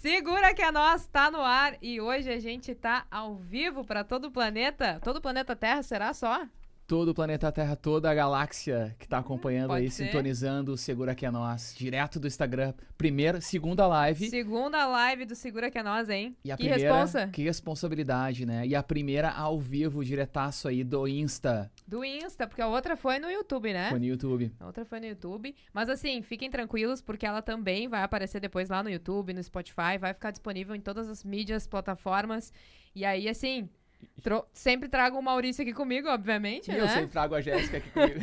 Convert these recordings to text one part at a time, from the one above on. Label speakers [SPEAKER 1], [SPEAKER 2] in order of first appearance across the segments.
[SPEAKER 1] Segura que é nós, tá no ar e hoje a gente tá ao vivo pra todo o planeta. Todo o planeta Terra, será só?
[SPEAKER 2] Todo o planeta Terra, toda a galáxia que tá acompanhando aí,
[SPEAKER 1] ser.
[SPEAKER 2] sintonizando o Segura Que É Nós, direto do Instagram. Segunda live.
[SPEAKER 1] Segunda live do Segura que é nós, hein?
[SPEAKER 2] E a
[SPEAKER 1] que
[SPEAKER 2] primeira,
[SPEAKER 1] responsa?
[SPEAKER 2] Que responsabilidade, né? E a primeira ao vivo, diretaço aí do Insta.
[SPEAKER 1] Do Insta, porque a outra foi no YouTube, né?
[SPEAKER 2] Foi no YouTube.
[SPEAKER 1] A outra foi no YouTube. Mas assim, fiquem tranquilos, porque ela também vai aparecer depois lá no YouTube, no Spotify, vai ficar disponível em todas as mídias, plataformas. E aí, assim, sempre trago o Maurício aqui comigo, obviamente,
[SPEAKER 2] E
[SPEAKER 1] né?
[SPEAKER 2] eu sempre trago a Jéssica aqui comigo.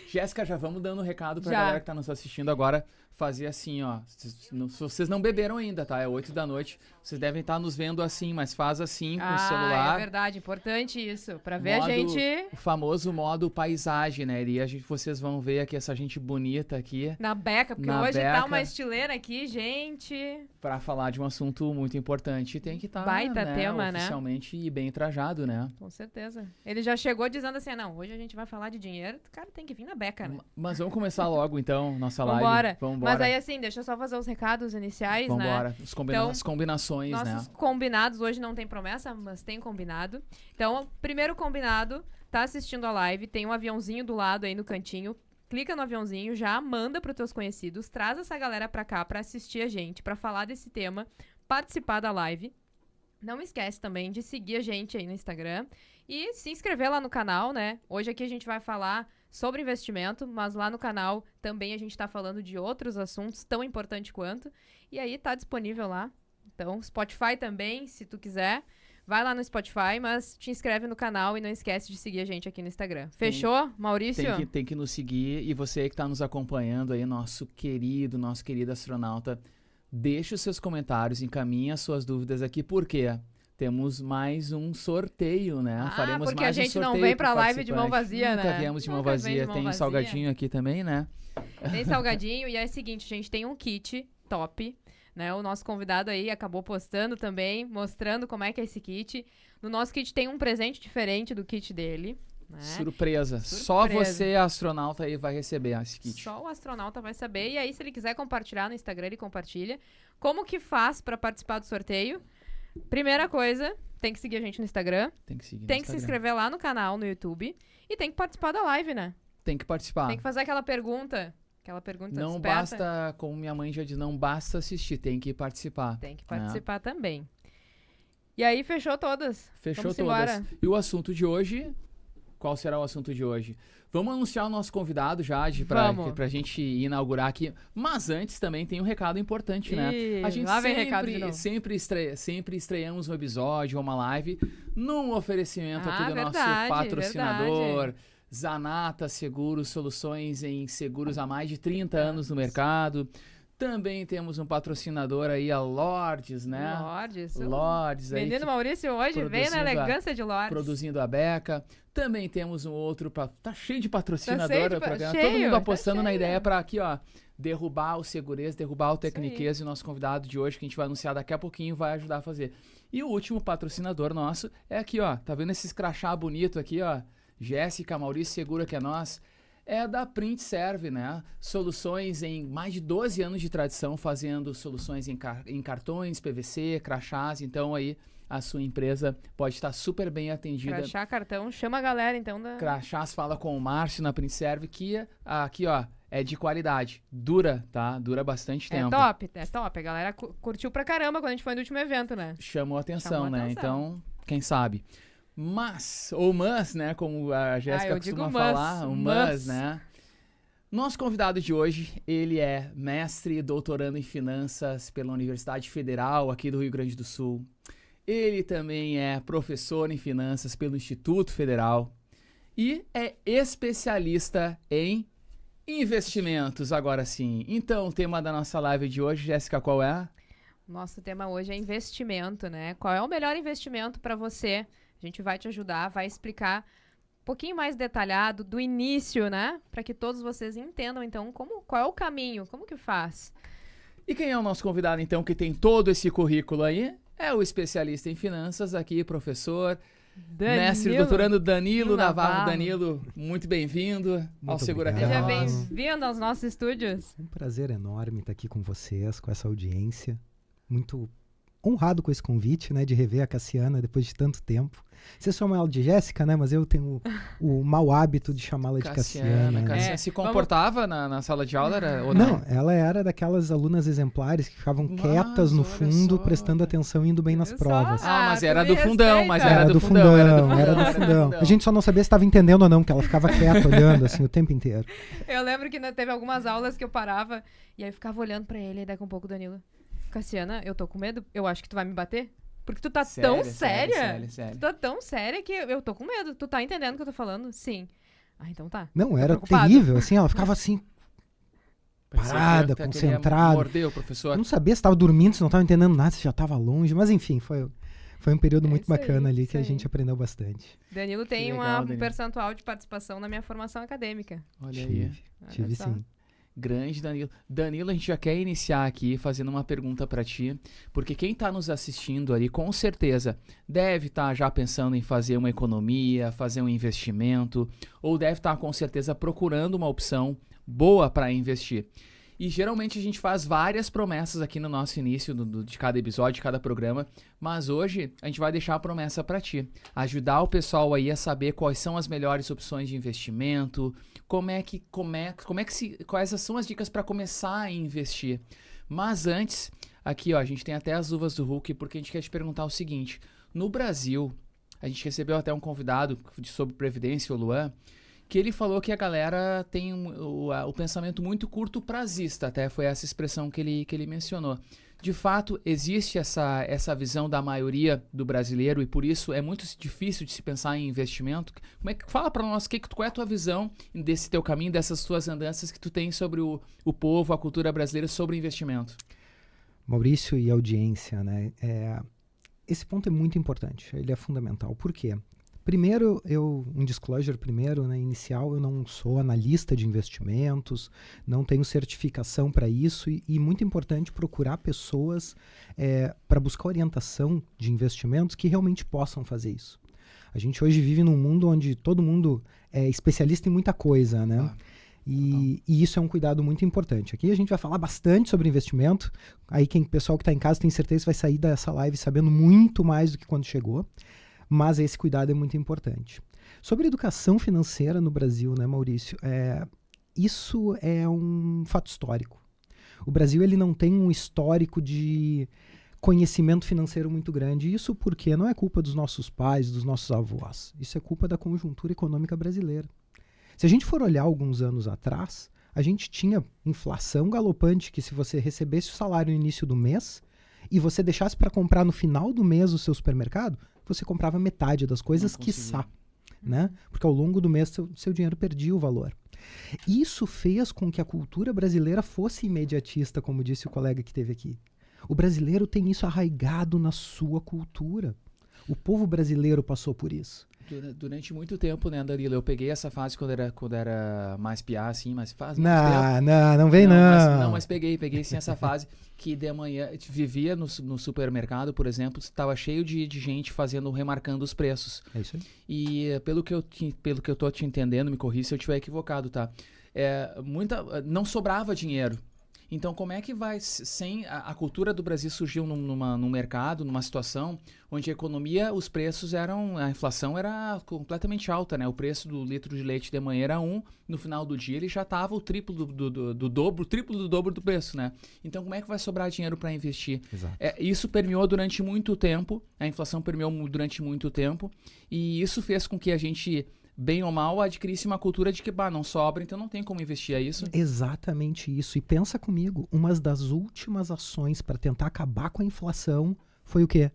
[SPEAKER 2] Jéssica, já vamos dando um recado pra galera que tá nos assistindo agora. Fazer assim, ó. Se vocês não beberam ainda, tá? É 8 da noite. Vocês devem estar nos vendo assim, mas faz assim com o celular.
[SPEAKER 1] É verdade, importante isso. Pra ver a gente.
[SPEAKER 2] O famoso modo paisagem, né? E vocês vão ver aqui essa gente bonita aqui.
[SPEAKER 1] Na beca, porque hoje tá uma estileira aqui, gente.
[SPEAKER 2] Pra falar de um assunto muito importante, tem que estar,
[SPEAKER 1] baita tema,
[SPEAKER 2] oficialmente e bem trajado, né?
[SPEAKER 1] Com certeza. Ele já chegou dizendo assim, não, hoje a gente vai falar de dinheiro, o cara tem que vir na beca, né?
[SPEAKER 2] Mas vamos começar logo, então, nossa live.
[SPEAKER 1] Vambora. Mas aí, assim, deixa eu só fazer os recados iniciais, né?
[SPEAKER 2] Vambora. As combinações,
[SPEAKER 1] nossos combinados, hoje não tem promessa, mas tem combinado. Então, primeiro combinado, tá assistindo a live, tem um aviãozinho do lado aí no cantinho, clica no aviãozinho, já manda pros teus conhecidos, traz essa galera pra cá pra assistir a gente, pra falar desse tema, participar da live. Não esquece também de seguir a gente aí no Instagram e se inscrever lá no canal, né? Hoje aqui a gente vai falar sobre investimento, mas lá no canal também a gente tá falando de outros assuntos tão importantes quanto. E aí tá disponível lá. Então, Spotify também, se tu quiser. Vai lá no Spotify, mas te inscreve no canal e não esquece de seguir a gente aqui no Instagram. Fechou, Maurício?
[SPEAKER 2] Tem que nos seguir. E você que tá nos acompanhando aí, nosso querido astronauta, deixe os seus comentários, encaminhe as suas dúvidas aqui, por quê? Temos mais um sorteio, né? Faremos
[SPEAKER 1] porque
[SPEAKER 2] mais
[SPEAKER 1] a gente
[SPEAKER 2] sorteio
[SPEAKER 1] não vem pra live de mão vazia, né?
[SPEAKER 2] Nunca viemos de mão vazia. Tem salgadinho aqui também, né?
[SPEAKER 1] Tem salgadinho e é o seguinte, gente, tem um kit top, né? O nosso convidado aí acabou postando também, mostrando como é que é esse kit. No nosso kit tem um presente diferente do kit dele, né?
[SPEAKER 2] Surpresa. Só você, astronauta, aí vai receber esse kit.
[SPEAKER 1] Só o astronauta vai saber. E aí, se ele quiser compartilhar no Instagram, ele compartilha. Como que faz pra participar do sorteio? Primeira coisa, tem que seguir a gente no Instagram.
[SPEAKER 2] Tem que seguir
[SPEAKER 1] se inscrever lá no canal, no YouTube. E tem que participar da live, né?
[SPEAKER 2] Tem que participar.
[SPEAKER 1] Tem que fazer aquela pergunta
[SPEAKER 2] não
[SPEAKER 1] desperta.
[SPEAKER 2] Basta, como minha mãe já diz, não basta assistir, tem que participar.
[SPEAKER 1] Tem que participar também. E aí, fechou todas.
[SPEAKER 2] Fechou todas. E o assunto de hoje... Qual será o assunto de hoje? Vamos anunciar o nosso convidado já, pra gente inaugurar aqui. Mas antes também tem um recado importante, né? A gente sempre estreamos um episódio ou uma live num oferecimento aqui do nosso patrocinador, Zanata Seguros, soluções em seguros há mais de 30 anos no mercado. Também temos um patrocinador aí, a Lords, né? Lords aí.
[SPEAKER 1] Menino Maurício hoje veio na elegância de Lords.
[SPEAKER 2] Produzindo a beca. Também temos um outro, tá cheio de patrocinador o programa. Todo mundo apostando na ideia pra aqui, ó, derrubar o segurez, derrubar o tecniquez. E o nosso convidado de hoje, que a gente vai anunciar daqui a pouquinho, vai ajudar a fazer. E o último patrocinador nosso é aqui, ó. Tá vendo esse crachá bonito aqui, ó? Jéssica, Maurício, Segura Que É Nós. É da Print Serve, né? Soluções em mais de 12 anos de tradição, fazendo soluções em cartões, PVC, crachás. Então aí a sua empresa pode estar super bem atendida.
[SPEAKER 1] Crachá, cartão, chama a galera então
[SPEAKER 2] Crachás, fala com o Márcio na Print Serve, que aqui, ó, é de qualidade. Dura, tá? Dura bastante tempo.
[SPEAKER 1] É top. A galera curtiu pra caramba quando a gente foi no último evento, né?
[SPEAKER 2] Chamou atenção, né? Então, quem sabe... Mas, né, como a Jéssica costuma falar, né? Nosso convidado de hoje, ele é mestre e doutorando em finanças pela Universidade Federal aqui do Rio Grande do Sul. Ele também é professor em finanças pelo Instituto Federal e é especialista em investimentos, agora sim. Então, o tema da nossa live de hoje, Jéssica, qual é?
[SPEAKER 1] Nosso tema hoje é investimento, né? Qual é o melhor investimento para você? A gente vai te ajudar, vai explicar um pouquinho mais detalhado do início, né? Para que todos vocês entendam, então, qual é o caminho, como que faz.
[SPEAKER 2] E quem é o nosso convidado, então, que tem todo esse currículo aí? É o especialista em finanças aqui, professor, mestre doutorando Danilo Navarro. Danilo, muito bem-vindo ao Segura Que É
[SPEAKER 1] Nós.
[SPEAKER 2] Seja
[SPEAKER 1] bem-vindo aos nossos estúdios.
[SPEAKER 3] Um prazer enorme estar aqui com vocês, com essa audiência. muito honrado com esse convite, né, de rever a Cassiana depois de tanto tempo. Vocês chamam ela de Jéssica, né, mas eu tenho o mau hábito de chamá-la de Cassiana.
[SPEAKER 2] Cassiana se comportava na sala de aula? Ou
[SPEAKER 3] não, ela era daquelas alunas exemplares que ficavam quietas no fundo, prestando atenção e indo bem nas provas.
[SPEAKER 2] Mas era do fundão,
[SPEAKER 3] era do fundão. A gente só não sabia se estava entendendo ou não, porque ela ficava quieta, olhando assim o tempo inteiro.
[SPEAKER 1] Eu lembro que teve algumas aulas que eu parava e aí eu ficava olhando pra ele, e daqui a um pouco o Danilo: Cassiana, eu tô com medo, eu acho que tu vai me bater. Porque tu tá tão séria.
[SPEAKER 2] Sério.
[SPEAKER 1] Tu tá tão séria que eu tô com medo. Tu tá entendendo o que eu tô falando? Sim. Então tá.
[SPEAKER 3] Não, era terrível, assim, ela ficava assim, parada, concentrada.
[SPEAKER 2] Mordeu, professor.
[SPEAKER 3] Não sabia se tava dormindo, se não tava entendendo nada, se já tava longe. Mas enfim, foi um período muito bacana ali que a gente aprendeu bastante.
[SPEAKER 1] Danilo tem um percentual de participação na minha formação acadêmica.
[SPEAKER 2] Olha aí.
[SPEAKER 3] Tive sim.
[SPEAKER 2] Grande Danilo. Danilo, a gente já quer iniciar aqui fazendo uma pergunta para ti, porque quem tá nos assistindo ali, com certeza, deve estar já pensando em fazer uma economia, fazer um investimento, ou deve estar com certeza procurando uma opção boa para investir. E geralmente a gente faz várias promessas aqui no nosso início de cada episódio, de cada programa, mas hoje a gente vai deixar a promessa para ti, ajudar o pessoal aí a saber quais são as melhores opções de investimento, quais são as dicas para começar a investir. Mas antes, aqui ó, a gente tem até as luvas do Hulk, porque a gente quer te perguntar o seguinte: no Brasil, a gente recebeu até um convidado sobre Previdência, o Luan, que ele falou que a galera tem o pensamento muito curto prazista, até foi essa expressão que ele mencionou. De fato, existe essa visão da maioria do brasileiro e por isso é muito difícil de se pensar em investimento. Fala para nós qual é a tua visão desse teu caminho, dessas tuas andanças que tu tem sobre o povo, a cultura brasileira, sobre investimento.
[SPEAKER 3] Maurício e audiência, né? Esse ponto é muito importante, ele é fundamental. Por quê? Primeiro, um disclosure primeiro, né, inicial, eu não sou analista de investimentos, não tenho certificação para isso e muito importante procurar pessoas para buscar orientação de investimentos que realmente possam fazer isso. A gente hoje vive num mundo onde todo mundo é especialista em muita coisa, né? E isso é um cuidado muito importante. Aqui a gente vai falar bastante sobre investimento, aí o pessoal que está em casa tem certeza que vai sair dessa live sabendo muito mais do que quando chegou. Mas esse cuidado é muito importante. Sobre educação financeira no Brasil, né, Maurício? Isso é um fato histórico. O Brasil ele não tem um histórico de conhecimento financeiro muito grande. Isso porque não é culpa dos nossos pais, dos nossos avós. Isso é culpa da conjuntura econômica brasileira. Se a gente for olhar alguns anos atrás, a gente tinha inflação galopante, que se você recebesse o salário no início do mês e você deixasse para comprar no final do mês o seu supermercado, você comprava metade das coisas, quiçá, né? Porque ao longo do mês seu dinheiro perdia o valor. Isso fez com que a cultura brasileira fosse imediatista, como disse o colega que esteve aqui. O brasileiro tem isso arraigado na sua cultura. O povo brasileiro passou por isso.
[SPEAKER 2] Durante muito tempo, né, Danilo? Eu peguei essa fase quando era mais piá, assim, mas faz muito
[SPEAKER 3] tempo. Não vem não.
[SPEAKER 2] Mas peguei sim essa fase que de manhã vivia no supermercado, por exemplo, estava cheio de gente remarcando os preços.
[SPEAKER 3] É isso aí.
[SPEAKER 2] E pelo que eu tô te entendendo, me corri se eu estiver equivocado, tá? Não sobrava dinheiro. Então, como é que vai, sem a cultura do Brasil surgiu num mercado, numa situação onde a economia, os preços a inflação era completamente alta, né? O preço do litro de leite de manhã era 1, no final do dia ele já estava o triplo do dobro, o triplo do dobro do preço, né? Então, como é que vai sobrar dinheiro para investir?
[SPEAKER 3] Exato.
[SPEAKER 2] Isso permeou durante muito tempo, a inflação permeou durante muito tempo, e isso fez com que a gente, bem ou mal, adquirisse uma cultura de que não sobra, então não tem como investir, é isso?
[SPEAKER 3] Exatamente isso. E pensa comigo, uma das últimas ações para tentar acabar com a inflação foi o quê?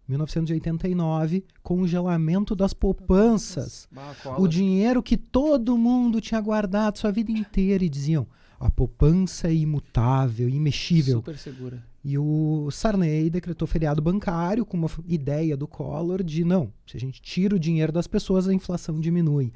[SPEAKER 3] 1989, congelamento das poupanças. O dinheiro que todo mundo tinha guardado sua vida inteira e diziam, a poupança é imutável, imexível.
[SPEAKER 2] Super segura.
[SPEAKER 3] E o Sarney decretou feriado bancário com uma ideia do Collor de não, se a gente tira o dinheiro das pessoas, a inflação diminui.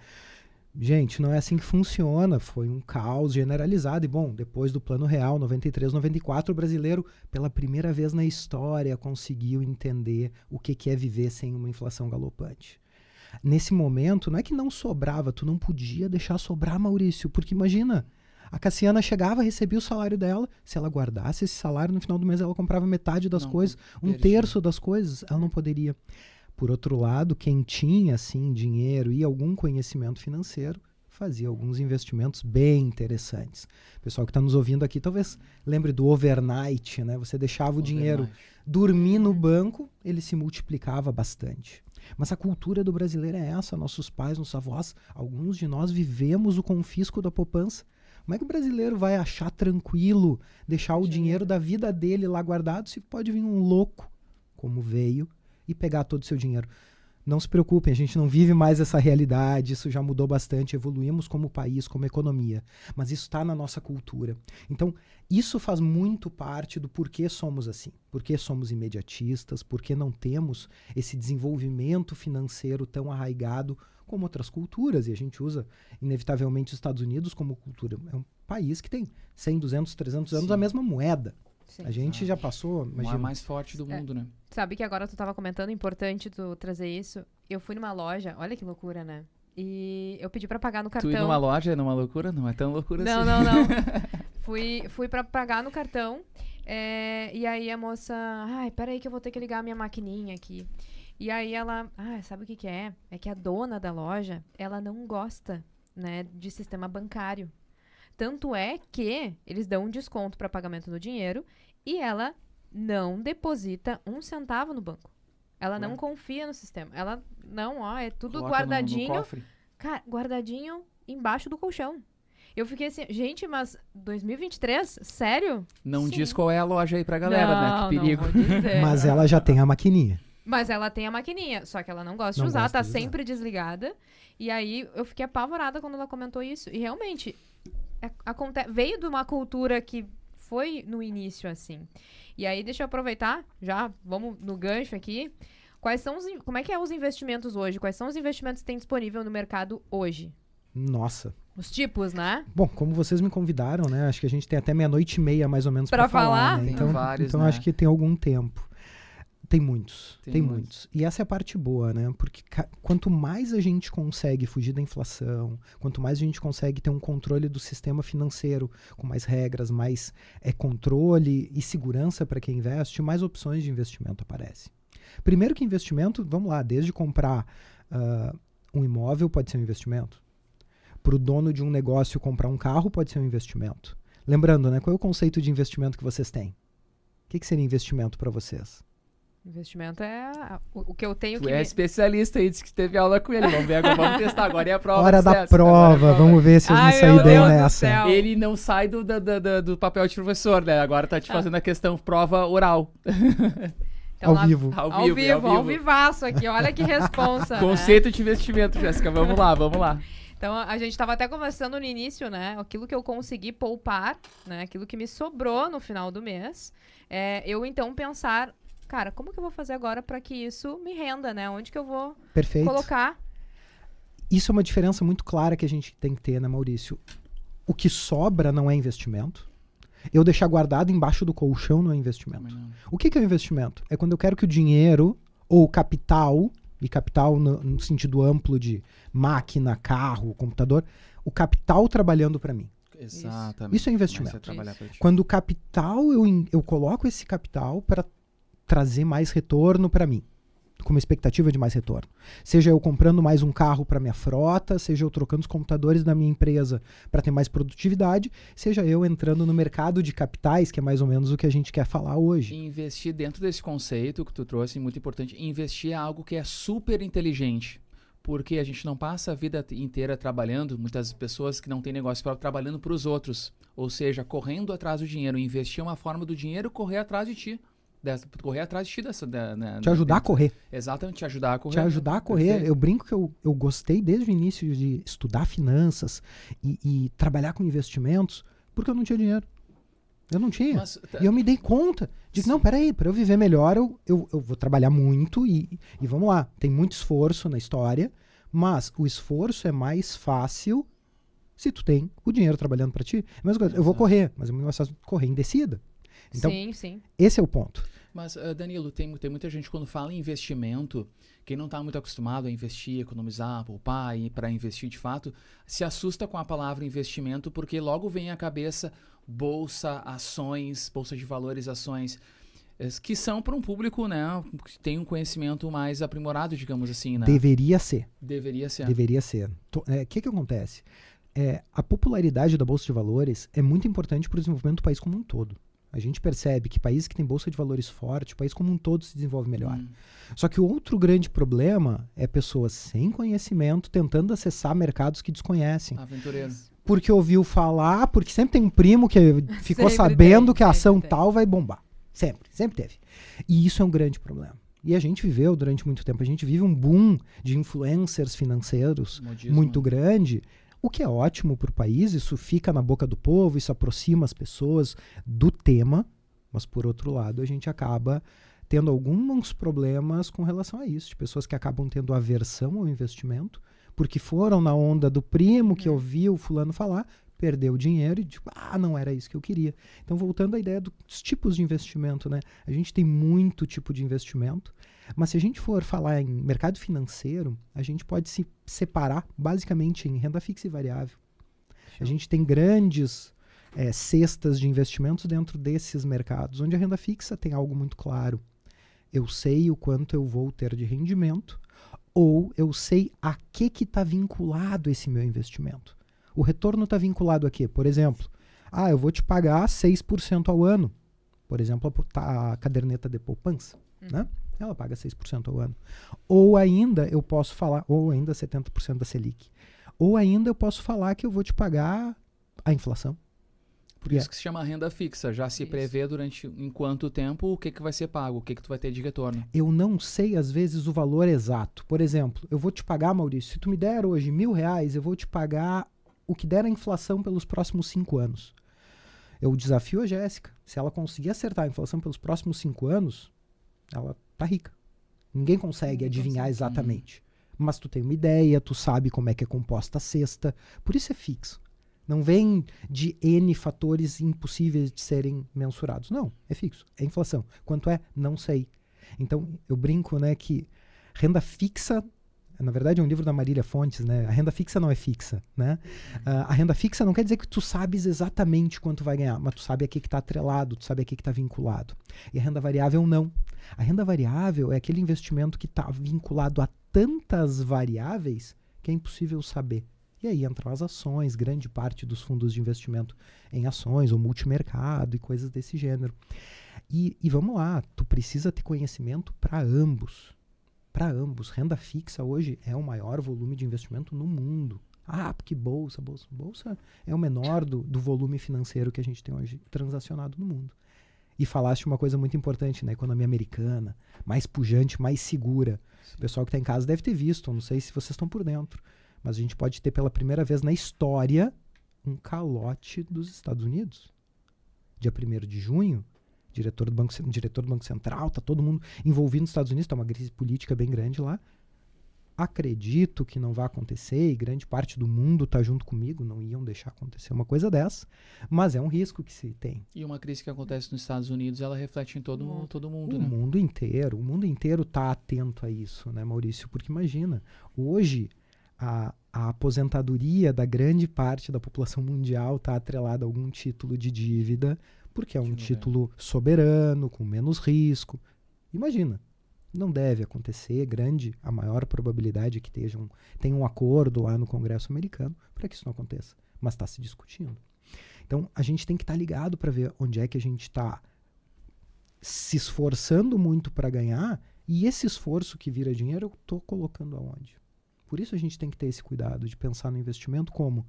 [SPEAKER 3] Gente, não é assim que funciona, foi um caos generalizado. E bom, depois do Plano Real, 93, 94, o brasileiro, pela primeira vez na história, conseguiu entender o que é viver sem uma inflação galopante. Nesse momento, não é que não sobrava, tu não podia deixar sobrar, Maurício, porque imagina, A Cassiana chegava, recebia o salário dela. Se ela guardasse esse salário, no final do mês ela comprava metade das coisas, um terço das coisas, ela não poderia. Por outro lado, quem tinha, assim, dinheiro e algum conhecimento financeiro, fazia alguns investimentos bem interessantes. O pessoal que está nos ouvindo aqui talvez lembre do overnight, né? Você deixava o dinheiro dormir no banco, ele se multiplicava bastante. Mas a cultura do brasileiro é essa. Nossos pais, nossos avós, alguns de nós vivemos o confisco da poupança. Como é que o brasileiro vai achar tranquilo deixar o dinheiro da vida dele lá guardado se pode vir um louco, como veio, e pegar todo o seu dinheiro? Não se preocupem, a gente não vive mais essa realidade, isso já mudou bastante, evoluímos como país, como economia, mas isso está na nossa cultura. Então, isso faz muito parte do porquê somos assim, porquê somos imediatistas, porquê não temos esse desenvolvimento financeiro tão arraigado como outras culturas, e a gente usa, inevitavelmente, os Estados Unidos como cultura. É um país que tem 100, 200, 300 anos a mesma moeda. Sim, a gente já passou...
[SPEAKER 2] Imagina, a mais forte do mundo, né?
[SPEAKER 1] Sabe que agora tu tava comentando, importante tu trazer isso. Eu fui numa loja, olha que loucura, né? E eu pedi pra pagar no cartão.
[SPEAKER 2] Tu ir numa loja é numa loucura? Não é tão loucura assim.
[SPEAKER 1] Não. Fui pra pagar no cartão, e aí a moça... Ai, peraí que eu vou ter que ligar a minha maquininha aqui. E aí ela... sabe o que é? É que a dona da loja, ela não gosta, né, de sistema bancário. Tanto é que eles dão um desconto para pagamento no dinheiro e ela não deposita 1 centavo no banco. Ela não confia no sistema. Ela não, é tudo
[SPEAKER 2] coloca
[SPEAKER 1] guardadinho.
[SPEAKER 2] no cofre.
[SPEAKER 1] Cara, guardadinho embaixo do colchão. Eu fiquei assim, gente, mas 2023? Sério?
[SPEAKER 2] Não
[SPEAKER 1] Sim.
[SPEAKER 2] diz qual é a loja aí pra galera, né? Que perigo.
[SPEAKER 1] Não vou dizer.
[SPEAKER 3] Mas ela já tem a maquininha.
[SPEAKER 1] Mas ela tem a maquininha, só que ela não gosta de usar, tá sempre desligada. E aí eu fiquei apavorada quando ela comentou isso. E realmente... veio de uma cultura que foi no início assim. E aí, deixa eu aproveitar, já vamos no gancho aqui. Como é que é os investimentos hoje? Quais são os investimentos que tem disponível no mercado hoje?
[SPEAKER 3] Nossa.
[SPEAKER 1] Os tipos, né?
[SPEAKER 3] Bom, como vocês me convidaram, né? Acho que a gente tem até 00:30 mais ou menos pra falar, né? Então,
[SPEAKER 2] vários,
[SPEAKER 3] então
[SPEAKER 2] né?
[SPEAKER 3] acho que tem algum tempo. Tem muitos. E essa é a parte boa, né? Porque quanto mais a gente consegue fugir da inflação, quanto mais a gente consegue ter um controle do sistema financeiro, com mais regras, mais controle e segurança para quem investe, mais opções de investimento aparecem. Primeiro que investimento, vamos lá, desde comprar um imóvel pode ser um investimento. Para o dono de um negócio comprar um carro pode ser um investimento. Lembrando, né? Qual é o conceito de investimento que vocês têm? O que seria investimento para vocês?
[SPEAKER 1] Investimento é o que eu tenho
[SPEAKER 2] que... Tu é especialista aí, disse que teve aula com ele. Vamos ver agora, vamos testar. Agora é a prova.
[SPEAKER 3] Hora da prova, vamos ver se eu não saí bem nessa.
[SPEAKER 2] Ele não sai do papel de professor, né? Agora tá te fazendo a questão prova oral.
[SPEAKER 1] Então,
[SPEAKER 3] ao vivo.
[SPEAKER 1] Ao vivaço aqui, olha que responsa.
[SPEAKER 2] Conceito de investimento, Jéssica, vamos lá.
[SPEAKER 1] Então, a gente estava até conversando no início, né? Aquilo que eu consegui poupar, né? Aquilo que me sobrou no final do mês. Eu, então, pensar... Cara, como que eu vou fazer agora para que isso me renda, né? Onde que eu vou colocar?
[SPEAKER 3] Isso é uma diferença muito clara que a gente tem que ter, né, Maurício? O que sobra não é investimento. Eu deixar guardado embaixo do colchão não é investimento. O que é um investimento? É quando eu quero que o dinheiro ou capital, e capital no sentido amplo de máquina, carro, computador, o capital trabalhando para mim.
[SPEAKER 2] Exatamente.
[SPEAKER 3] Isso é investimento. Quando o capital, eu coloco esse capital para trazer mais retorno para mim, com uma expectativa de mais retorno. Seja eu comprando mais um carro para minha frota, seja eu trocando os computadores da minha empresa para ter mais produtividade, seja eu entrando no mercado de capitais, que é mais ou menos o que a gente quer falar hoje.
[SPEAKER 2] Investir dentro desse conceito que tu trouxe, muito importante, investir é algo que é super inteligente. Porque a gente não passa a vida inteira trabalhando, muitas pessoas que não têm negócio próprio trabalhando para os outros. Ou seja, correndo atrás do dinheiro. Investir é uma forma do dinheiro correr atrás de ti. Correr atrás de ti
[SPEAKER 3] te ajudar a correr.
[SPEAKER 2] Exatamente, te ajudar a correr.
[SPEAKER 3] Te ajudar a correr. Perfeito. Eu brinco que eu gostei desde o início de estudar finanças e trabalhar com investimentos porque eu não tinha dinheiro. Eu não tinha. E eu me dei conta de que, não, peraí, para eu viver melhor, eu vou trabalhar muito e vamos lá. Tem muito esforço na história, mas o esforço é mais fácil se tu tem o dinheiro trabalhando para ti. É a mesma coisa, eu vou correr, mas é muito mais fácil correr em descida. Então,
[SPEAKER 1] sim.
[SPEAKER 3] Esse é o ponto.
[SPEAKER 2] Mas, Danilo, tem muita gente quando fala em investimento, quem não está muito acostumado a investir, economizar, poupar e para investir de fato, se assusta com a palavra investimento porque logo vem à cabeça bolsa, ações, bolsa de valores, ações, que são para um público, né, que tem um conhecimento mais aprimorado, digamos assim, né?
[SPEAKER 3] Deveria ser.
[SPEAKER 2] Deveria ser.
[SPEAKER 3] Deveria ser. O que acontece? A popularidade da bolsa de valores é muito importante para o desenvolvimento do país como um todo. A gente percebe que países que têm bolsa de valores forte, o país como um todo se desenvolve melhor. Só que o outro grande problema é pessoas sem conhecimento tentando acessar mercados que desconhecem.
[SPEAKER 2] Aventureiro.
[SPEAKER 3] Porque ouviu falar, porque sempre tem um primo que ficou sabendo que a ação tal vai bombar. Sempre teve. E isso é um grande problema. E a gente viveu durante muito tempo, a gente vive um boom de influencers financeiros muito grande, o que é ótimo para o país, isso fica na boca do povo, isso aproxima as pessoas do tema, mas por outro lado a gente acaba tendo alguns problemas com relação a isso, de pessoas que acabam tendo aversão ao investimento, porque foram na onda do primo que ouviu o fulano falar, perdeu dinheiro e tipo, não era isso que eu queria. Então, voltando à ideia dos tipos de investimento, né? A gente tem muito tipo de investimento, mas se a gente for falar em mercado financeiro, a gente pode se separar basicamente em renda fixa e variável. A gente tem grandes cestas de investimentos dentro desses mercados, onde a renda fixa tem algo muito claro. Eu sei o quanto eu vou ter de rendimento, ou eu sei a que está vinculado esse meu investimento. O retorno está vinculado a quê? Por exemplo, eu vou te pagar 6% ao ano. Por exemplo, a caderneta de poupança, né? Ela paga 6% ao ano. Ou ainda eu posso falar, ou ainda 70% da Selic. Ou ainda eu posso falar que eu vou te pagar a inflação.
[SPEAKER 2] Por isso que se chama renda fixa. Já se prevê em quanto tempo o que vai ser pago, o que tu vai ter de retorno.
[SPEAKER 3] Eu não sei, às vezes, o valor exato. Por exemplo, eu vou te pagar, Maurício, se tu me der hoje R$1.000, eu vou te pagar o que der a inflação pelos próximos 5 anos. Eu desafio a Jéssica. Se ela conseguir acertar a inflação pelos próximos 5 anos, ela tá rica. Ninguém consegue adivinhar exatamente. Mas tu tem uma ideia, tu sabe como é que é composta a cesta. Por isso é fixo. Não vem de N fatores impossíveis de serem mensurados. Não, é fixo. É inflação. Quanto é? Não sei. Então, eu brinco, né, que renda fixa, na verdade é um livro da Marília Fontes, né? A renda fixa não é fixa, né? A renda fixa não quer dizer que tu sabes exatamente quanto vai ganhar, mas tu sabe a que está atrelado, tu sabe a que está vinculado. E a renda variável não. A renda variável é aquele investimento que está vinculado a tantas variáveis que é impossível saber. E aí entram as ações, grande parte dos fundos de investimento em ações ou multimercado e coisas desse gênero. E vamos lá, tu precisa ter conhecimento para ambos. Para ambos. Renda fixa hoje é o maior volume de investimento no mundo. Porque bolsa é o menor do volume financeiro que a gente tem hoje transacionado no mundo. E falaste uma coisa muito importante, né? Economia americana, mais pujante, mais segura. Sim. O pessoal que está em casa deve ter visto, não sei se vocês estão por dentro, mas a gente pode ter pela primeira vez na história um calote dos Estados Unidos. Dia 1º de junho, diretor do Banco Central, está todo mundo envolvido nos Estados Unidos, está uma crise política bem grande lá. Acredito que não vai acontecer e grande parte do mundo está junto comigo, não iam deixar acontecer uma coisa dessa, mas é um risco que se tem.
[SPEAKER 2] E uma crise que acontece nos Estados Unidos, ela reflete em todo mundo,
[SPEAKER 3] o
[SPEAKER 2] né?
[SPEAKER 3] O mundo inteiro está atento a isso, né, Maurício? Porque imagina, hoje a aposentadoria da grande parte da população mundial está atrelada a algum título de dívida, porque é um título soberano, com menos risco. Imagina. Não deve acontecer, a maior probabilidade é que tenha um acordo lá no Congresso americano para que isso não aconteça, mas está se discutindo. Então, a gente tem que estar ligado para ver onde é que a gente está se esforçando muito para ganhar e esse esforço que vira dinheiro eu estou colocando aonde. Por isso a gente tem que ter esse cuidado de pensar no investimento como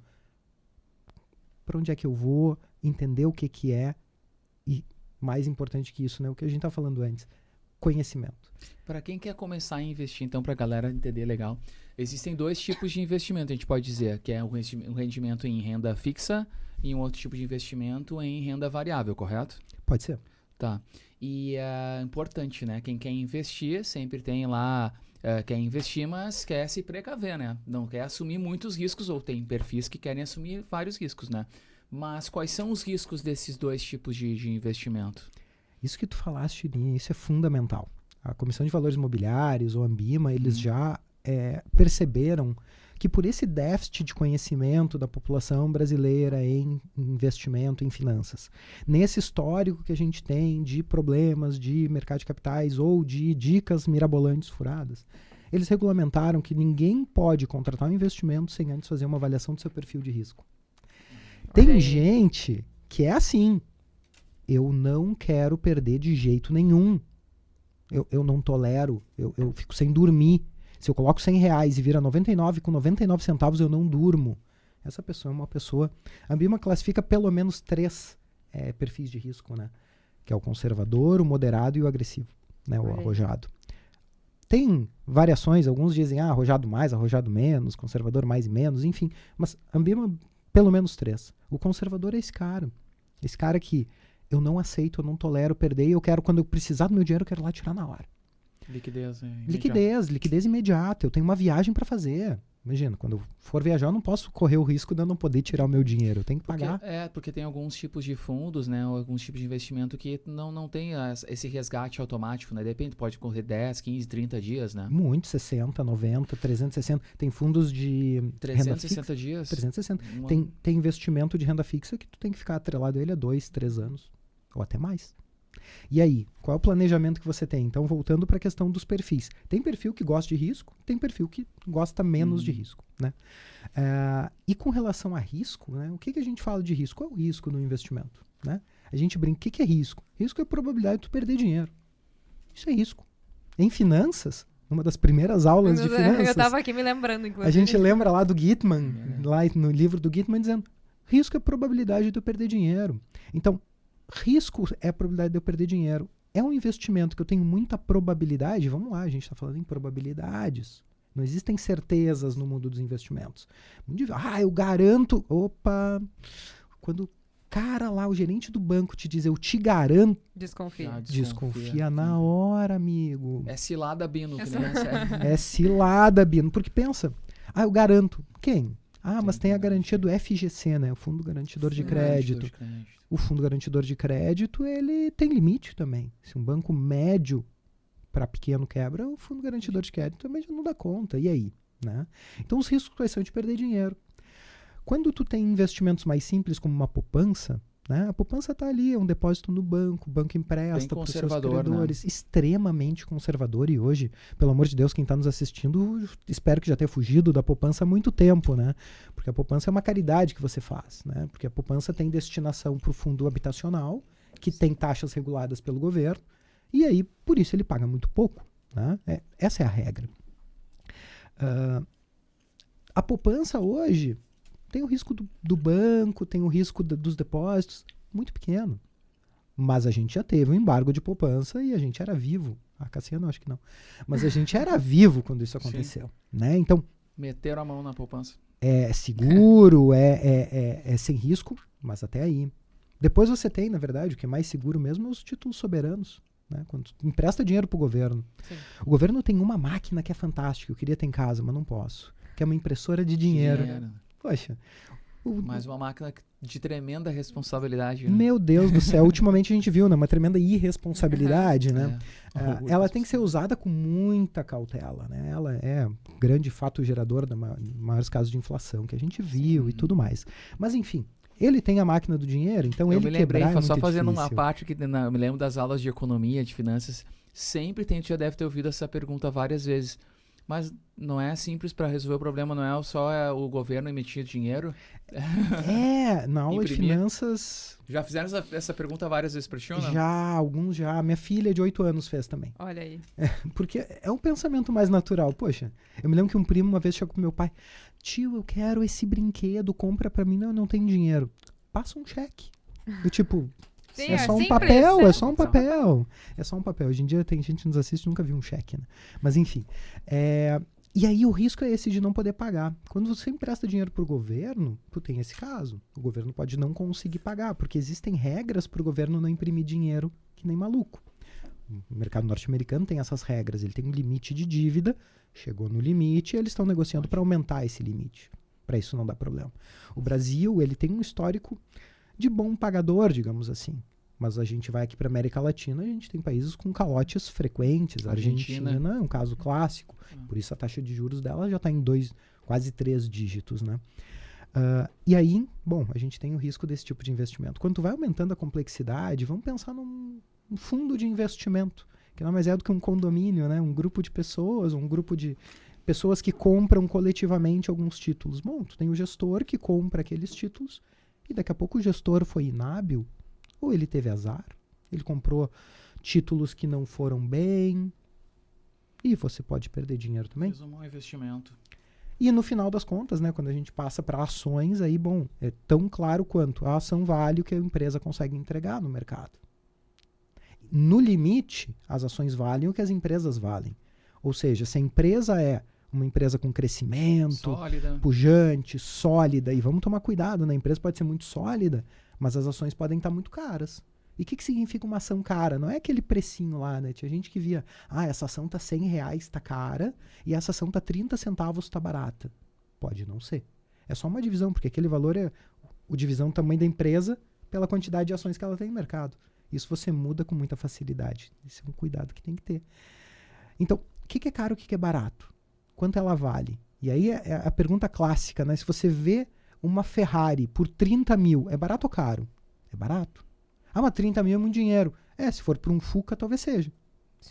[SPEAKER 3] para onde é que eu vou, entender o que é e, mais importante que isso, né, o que a gente está falando antes, conhecimento.
[SPEAKER 2] Para quem quer começar a investir, então, para a galera entender legal, existem 2 tipos de investimento, a gente pode dizer, que é um rendimento em renda fixa e um outro tipo de investimento em renda variável, correto?
[SPEAKER 3] Pode ser.
[SPEAKER 2] Tá. E é importante, né? Quem quer investir sempre tem lá, quer investir, mas quer se precaver, né? Não quer assumir muitos riscos, ou tem perfis que querem assumir vários riscos, né? Mas quais são os riscos desses dois tipos de investimento?
[SPEAKER 3] Isso que tu falaste, Linha, isso é fundamental. A Comissão de Valores Imobiliários, ou a Ambima, eles já perceberam que por esse déficit de conhecimento da população brasileira em investimento em finanças, nesse histórico que a gente tem de problemas de mercado de capitais ou de dicas mirabolantes furadas, eles regulamentaram que ninguém pode contratar um investimento sem antes fazer uma avaliação do seu perfil de risco. Tem gente que é assim. Eu não quero perder de jeito nenhum. Eu não tolero. Eu fico sem dormir. Se eu coloco R$100 e vira 99 com 99 centavos, eu não durmo. Essa pessoa é uma pessoa... A Ambima classifica pelo menos 3 perfis de risco, né? Que é o conservador, o moderado e o agressivo, né? O arrojado. Tem variações, alguns dizem arrojado mais, arrojado menos, conservador mais e menos, enfim. Mas a Ambima, pelo menos 3. O conservador é esse cara. Esse cara que eu não aceito, eu não tolero perder, e eu quero, quando eu precisar do meu dinheiro, eu quero ir lá tirar na hora.
[SPEAKER 2] Liquidez
[SPEAKER 3] Liquidez imediata. Eu tenho uma viagem para fazer. Imagina, quando eu for viajar, eu não posso correr o risco de eu não poder tirar o meu dinheiro. Eu tenho que pagar.
[SPEAKER 2] Porque tem alguns tipos de fundos, né? Ou alguns tipos de investimento que não tem esse resgate automático, né? Depende, pode correr 10, 15, 30 dias, né?
[SPEAKER 3] Muito, 60, 90, 360. Tem fundos de
[SPEAKER 2] 360 dias?
[SPEAKER 3] 360. Tem investimento de renda fixa que tu tem que ficar atrelado a ele há 2, 3 anos. Ou até mais. E aí, qual é o planejamento que você tem? Então, voltando para a questão dos perfis. Tem perfil que gosta de risco, tem perfil que gosta menos de risco, né? E com relação a risco, né, o que a gente fala de risco? Qual é o risco no investimento? Né? A gente brinca, o que é risco? Risco é a probabilidade de tu perder dinheiro. Isso é risco. Em finanças, numa das primeiras aulas de finanças...
[SPEAKER 1] Eu estava aqui me lembrando, inclusive.
[SPEAKER 3] A gente lembra lá do Gitman, lá no livro do Gitman, dizendo, risco é a probabilidade de tu perder dinheiro. Então, risco é a probabilidade de eu perder dinheiro. É um investimento que eu tenho muita probabilidade. Vamos lá, a gente está falando em probabilidades. Não existem certezas no mundo dos investimentos. Eu garanto. Opa! Quando o cara lá, o gerente do banco, te diz eu te garanto. Desconfia na hora, amigo.
[SPEAKER 2] É cilada, Bino.
[SPEAKER 3] É cilada, Bino. Porque pensa, eu garanto. Quem? Mas tem a garantia do FGC, né? O Fundo Garantidor de Crédito. O Fundo Garantidor de Crédito, ele tem limite também. Se um banco médio para pequeno quebra, o Fundo Garantidor de Crédito também já não dá conta. E aí? Né? Então, os riscos são de perder dinheiro. Quando tu tem investimentos mais simples, como uma poupança, né? A poupança está ali, é um depósito no banco, o banco empresta para os seus credores, né? Extremamente conservador. E hoje, pelo amor de Deus, quem está nos assistindo, espero que já tenha fugido da poupança há muito tempo, né? Porque a poupança é uma caridade que você faz, né? Porque a poupança tem destinação para o fundo habitacional, que tem taxas reguladas pelo governo, e aí, por isso, ele paga muito pouco, né? Essa é a regra. A poupança hoje... Tem o risco do banco, tem o risco dos depósitos, muito pequeno. Mas a gente já teve um embargo de poupança e a gente era vivo. A Cassiano, acho que não. Mas a gente era vivo quando isso aconteceu. Né? Então,
[SPEAKER 2] meteram a mão na poupança.
[SPEAKER 3] É seguro, é sem risco, mas até aí. Depois você tem, na verdade, o que é mais seguro mesmo é os títulos soberanos. Né? Quando tu empresta dinheiro para o governo. Sim. O governo tem uma máquina que é fantástica, eu queria ter em casa, mas não posso. Que é uma impressora de dinheiro. Poxa.
[SPEAKER 2] Mas uma máquina de tremenda responsabilidade. Né?
[SPEAKER 3] Meu Deus do céu. Ultimamente a gente viu, né? Uma tremenda irresponsabilidade, né? Ela tem que ser usada com muita cautela, né? Ela é um grande fato gerador dos maiores casos de inflação que a gente viu e tudo mais. Mas, enfim, ele tem a máquina do dinheiro, então ele quebrar é muito
[SPEAKER 2] só fazendo
[SPEAKER 3] difícil.
[SPEAKER 2] Uma parte que eu me lembro das aulas de economia, de finanças, sempre já deve ter ouvido essa pergunta várias vezes. Mas não é simples para resolver o problema, não é só o governo emitir dinheiro?
[SPEAKER 3] Na aula de finanças...
[SPEAKER 2] Já fizeram essa pergunta várias vezes para ti ou não?
[SPEAKER 3] Já, alguns já. Minha filha de 8 anos fez também.
[SPEAKER 1] Olha aí.
[SPEAKER 3] Porque é um pensamento mais natural. Poxa, eu me lembro que um primo uma vez chegou com meu pai. Tio, eu quero esse brinquedo, compra para mim. Não, eu não tenho dinheiro. Passa um cheque. Eu tipo...
[SPEAKER 1] Sim,
[SPEAKER 3] é só um
[SPEAKER 1] simples,
[SPEAKER 3] papel,
[SPEAKER 1] né?
[SPEAKER 3] É só um papel. É só um papel. Hoje em dia tem gente que nos assiste e nunca viu um cheque, né? Mas enfim. E aí o risco é esse de não poder pagar. Quando você empresta dinheiro para o governo, tu tem esse caso. O governo pode não conseguir pagar, porque existem regras para o governo não imprimir dinheiro que nem maluco. O mercado norte-americano tem essas regras. Ele tem um limite de dívida, chegou no limite e eles estão negociando para aumentar esse limite. para isso não dar problema. O Brasil, ele tem um histórico de bom pagador, digamos assim. Mas a gente vai aqui para América Latina, a gente tem países com calotes frequentes. A Argentina é um caso clássico. Por isso a taxa de juros dela já está em quase 3 dígitos, né? E aí, bom, a gente tem o risco desse tipo de investimento. Quando vai aumentando a complexidade, vamos pensar num fundo de investimento, que nada mais é do que um condomínio, né? Um grupo de pessoas, um grupo de pessoas que compram coletivamente alguns títulos. Bom, tu tem o gestor que compra aqueles títulos e daqui a pouco o gestor foi inábil, ou ele teve azar, ele comprou títulos que não foram bem, e você pode perder dinheiro também.
[SPEAKER 2] Fez um mau investimento.
[SPEAKER 3] E no final das contas, né, quando a gente passa para ações, aí, bom, é tão claro quanto a ação vale o que a empresa consegue entregar no mercado. No limite, as ações valem o que as empresas valem. Ou seja, se a empresa é uma empresa com crescimento,
[SPEAKER 2] sólida,
[SPEAKER 3] pujante, sólida, e vamos tomar cuidado, né? A empresa pode ser muito sólida, mas as ações podem estar muito caras. E o que significa uma ação cara? Não é aquele precinho lá, né? Tinha gente que via, essa ação tá R$100, tá cara, e essa ação tá 30 centavos, tá barata. Pode não ser. É só uma divisão, porque aquele valor é o divisão do tamanho da empresa pela quantidade de ações que ela tem no mercado. Isso você muda com muita facilidade. Esse é um cuidado que tem que ter. Então, o que é caro, o que é barato? Quanto ela vale? E aí é a pergunta clássica, né? Se você vê uma Ferrari por 30 mil, é barato ou caro? É barato. Mas 30 mil é muito dinheiro. Se for para um Fuca, talvez seja.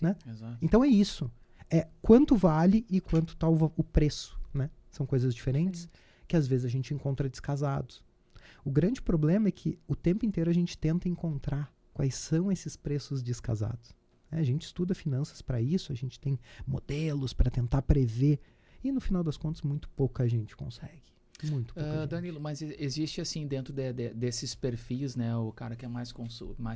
[SPEAKER 3] Né?
[SPEAKER 2] Exato.
[SPEAKER 3] Então é isso. É quanto vale e quanto está o preço. Né? São coisas diferentes que às vezes a gente encontra descasados. O grande problema é que o tempo inteiro a gente tenta encontrar quais são esses preços descasados. A gente estuda finanças para isso, a gente tem modelos para tentar prever e no final das contas muito pouca gente consegue. Muito pouca gente.
[SPEAKER 2] Danilo, mas existe assim dentro desses perfis, né, o cara que é mais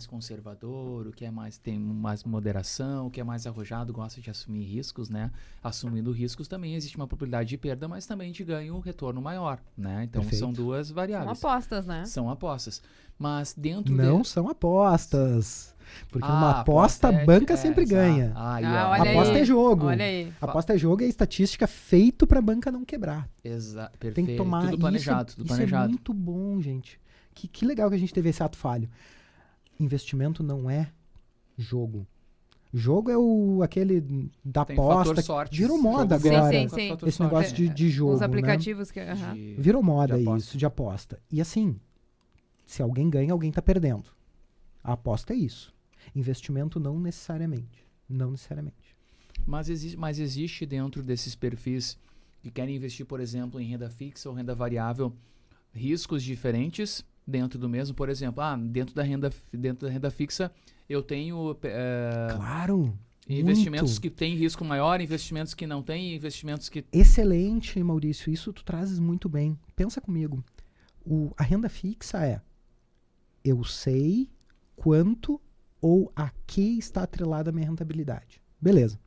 [SPEAKER 2] conservador, o que é tem mais moderação, o que é mais arrojado, gosta de assumir riscos, né? Assumindo riscos também existe uma probabilidade de perda, mas também de ganho um retorno maior, né? Então são duas variáveis.
[SPEAKER 1] São apostas, né?
[SPEAKER 2] São apostas. Mas dentro
[SPEAKER 3] Não são apostas. Porque uma aposta, a banca sempre ganha. Aposta é jogo.
[SPEAKER 1] Olha aí.
[SPEAKER 3] Aposta é jogo, é estatística feito para a banca não quebrar.
[SPEAKER 2] Exato, perfeito.
[SPEAKER 3] Tem que tomar
[SPEAKER 2] tudo planejado, tudo planejado.
[SPEAKER 3] Isso é muito bom, gente. Que legal que a gente teve esse ato falho. Investimento não é jogo. Jogo é aquele da aposta.
[SPEAKER 2] Sorte.
[SPEAKER 3] Virou moda agora.
[SPEAKER 1] Sim.
[SPEAKER 3] Esse negócio de jogo.
[SPEAKER 1] Os aplicativos
[SPEAKER 3] né?
[SPEAKER 1] que.
[SPEAKER 3] Virou moda isso, de aposta. E assim, se alguém ganha, alguém está perdendo. A aposta é isso. Investimento não necessariamente. Não necessariamente.
[SPEAKER 2] Mas existe dentro desses perfis que querem investir, por exemplo, em renda fixa ou renda variável, riscos diferentes dentro do mesmo? Por exemplo, dentro da renda fixa eu tenho
[SPEAKER 3] claro,
[SPEAKER 2] investimentos
[SPEAKER 3] muito.
[SPEAKER 2] Que têm risco maior, investimentos que não têm, investimentos que...
[SPEAKER 3] Excelente, Maurício. Isso tu trazes muito bem. Pensa comigo. A renda fixa eu sei quanto ou a que está atrelada a minha rentabilidade. Beleza.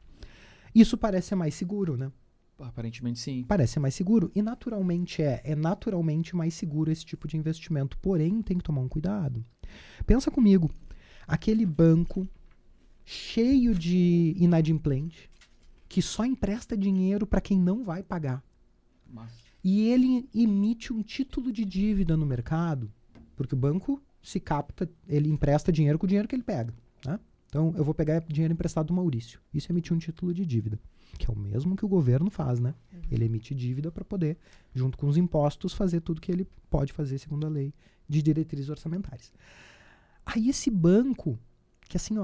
[SPEAKER 3] Isso parece ser mais seguro, né?
[SPEAKER 2] Aparentemente sim.
[SPEAKER 3] Parece ser mais seguro. E naturalmente é naturalmente mais seguro esse tipo de investimento. Porém, tem que tomar um cuidado. Pensa comigo. Aquele banco cheio de inadimplente que só empresta dinheiro para quem não vai pagar. E ele emite um título de dívida no mercado, porque o banco ele empresta dinheiro com o dinheiro que ele pega. Né? Então, eu vou pegar dinheiro emprestado do Maurício. Isso é emitir um título de dívida, que é o mesmo que o governo faz, né? Ele emite dívida para poder, junto com os impostos, fazer tudo que ele pode fazer segundo a lei de diretrizes orçamentárias. Aí esse banco, que assim,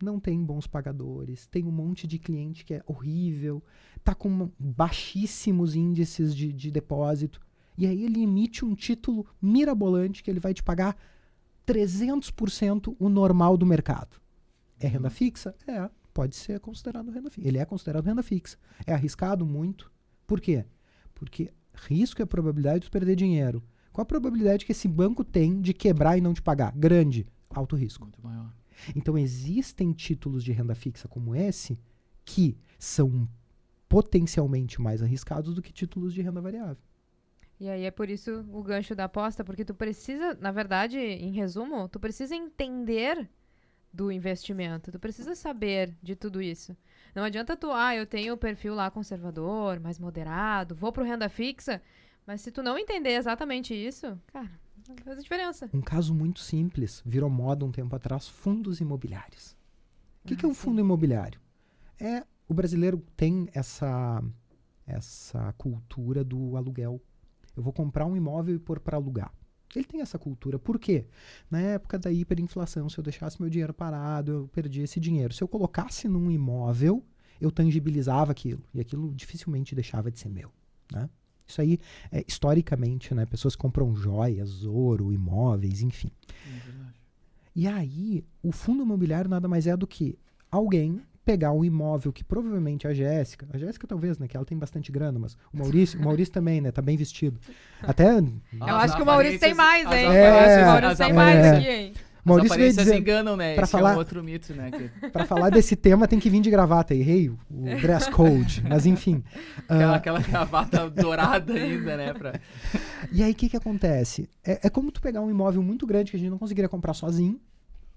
[SPEAKER 3] não tem bons pagadores, tem um monte de cliente que é horrível, tá com baixíssimos índices de depósito, e aí ele emite um título mirabolante que ele vai te pagar 300% o normal do mercado. É renda fixa? Pode ser considerado renda fixa. Ele é considerado renda fixa. É arriscado muito. Por quê? Porque risco é a probabilidade de perder dinheiro. Qual a probabilidade que esse banco tem de quebrar e não te pagar? Grande. Alto risco.
[SPEAKER 2] Muito maior.
[SPEAKER 3] Então existem títulos de renda fixa como esse que são potencialmente mais arriscados do que títulos de renda variável.
[SPEAKER 1] E aí é por isso o gancho da aposta, porque tu precisa, na verdade, em resumo, tu precisa entender do investimento, tu precisa saber de tudo isso. Não adianta eu tenho o perfil lá conservador, mais moderado, vou pro renda fixa, Mas se tu não entender exatamente isso, cara, não faz a diferença.
[SPEAKER 3] Um caso muito simples, virou moda um tempo atrás, fundos imobiliários. O que é um fundo imobiliário? O brasileiro tem essa cultura do aluguel. Eu vou comprar um imóvel e pôr para alugar. Ele tem essa cultura. Por quê? Na época da hiperinflação, se eu deixasse meu dinheiro parado, eu perdia esse dinheiro. Se eu colocasse num imóvel, eu tangibilizava aquilo. E aquilo dificilmente deixava de ser meu, né? Isso aí, historicamente, né? Pessoas compram joias, ouro, imóveis, enfim. E aí, o fundo imobiliário nada mais é do que alguém pegar um imóvel que provavelmente a Jéssica talvez, né, que ela tem bastante grana, mas o Maurício também, né, tá bem vestido. Até...
[SPEAKER 1] Eu acho que o Maurício tem mais, hein?
[SPEAKER 2] O
[SPEAKER 1] Maurício tem mais aqui, hein?
[SPEAKER 3] Maurício veio dizer,
[SPEAKER 2] enganam, né?
[SPEAKER 3] Pra falar,
[SPEAKER 2] é um outro mito, né?
[SPEAKER 3] Pra falar desse tema tem que vir de gravata. Errei o dress code, mas enfim.
[SPEAKER 2] Aquela gravata dourada ainda, né?
[SPEAKER 3] E aí o que acontece? É como tu pegar um imóvel muito grande que a gente não conseguiria comprar sozinho,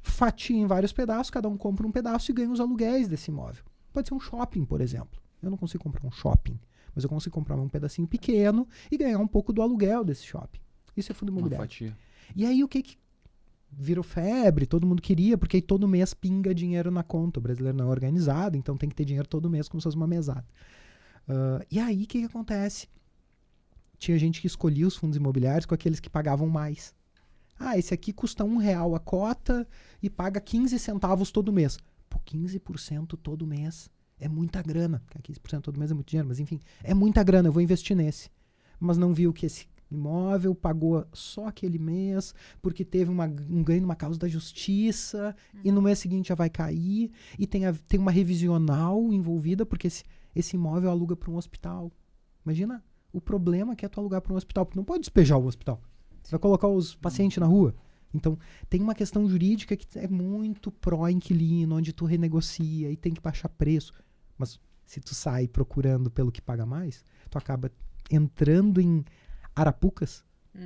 [SPEAKER 3] fatia em vários pedaços, cada um compra um pedaço e ganha os aluguéis desse imóvel. Pode ser um shopping, por exemplo. Eu não consigo comprar um shopping, mas eu consigo comprar um pedacinho pequeno e ganhar um pouco do aluguel desse shopping. Isso é fundo imobiliário.
[SPEAKER 2] Uma fatia.
[SPEAKER 3] E aí o que virou febre, todo mundo queria, porque aí todo mês pinga dinheiro na conta. O brasileiro não é organizado, então tem que ter dinheiro todo mês como se fosse uma mesada. E aí o que acontece? Tinha gente que escolhia os fundos imobiliários com aqueles que pagavam mais. Esse aqui custa R$1 a cota e paga 15 centavos todo mês. Pô, 15% todo mês é muita grana. 15% todo mês é muito dinheiro, mas enfim, é muita grana, eu vou investir nesse. Mas não viu que esse imóvel pagou só aquele mês, porque teve um ganho numa causa da justiça, e no mês seguinte já vai cair, e tem uma revisional envolvida, porque esse imóvel aluga para um hospital. Imagina o problema que é tu alugar para um hospital, porque não pode despejar o hospital. Vai colocar os pacientes na rua. Então, tem uma questão jurídica que é muito pró-inquilino, onde tu renegocia e tem que baixar preço. Mas se tu sai procurando pelo que paga mais, tu acaba entrando em arapucas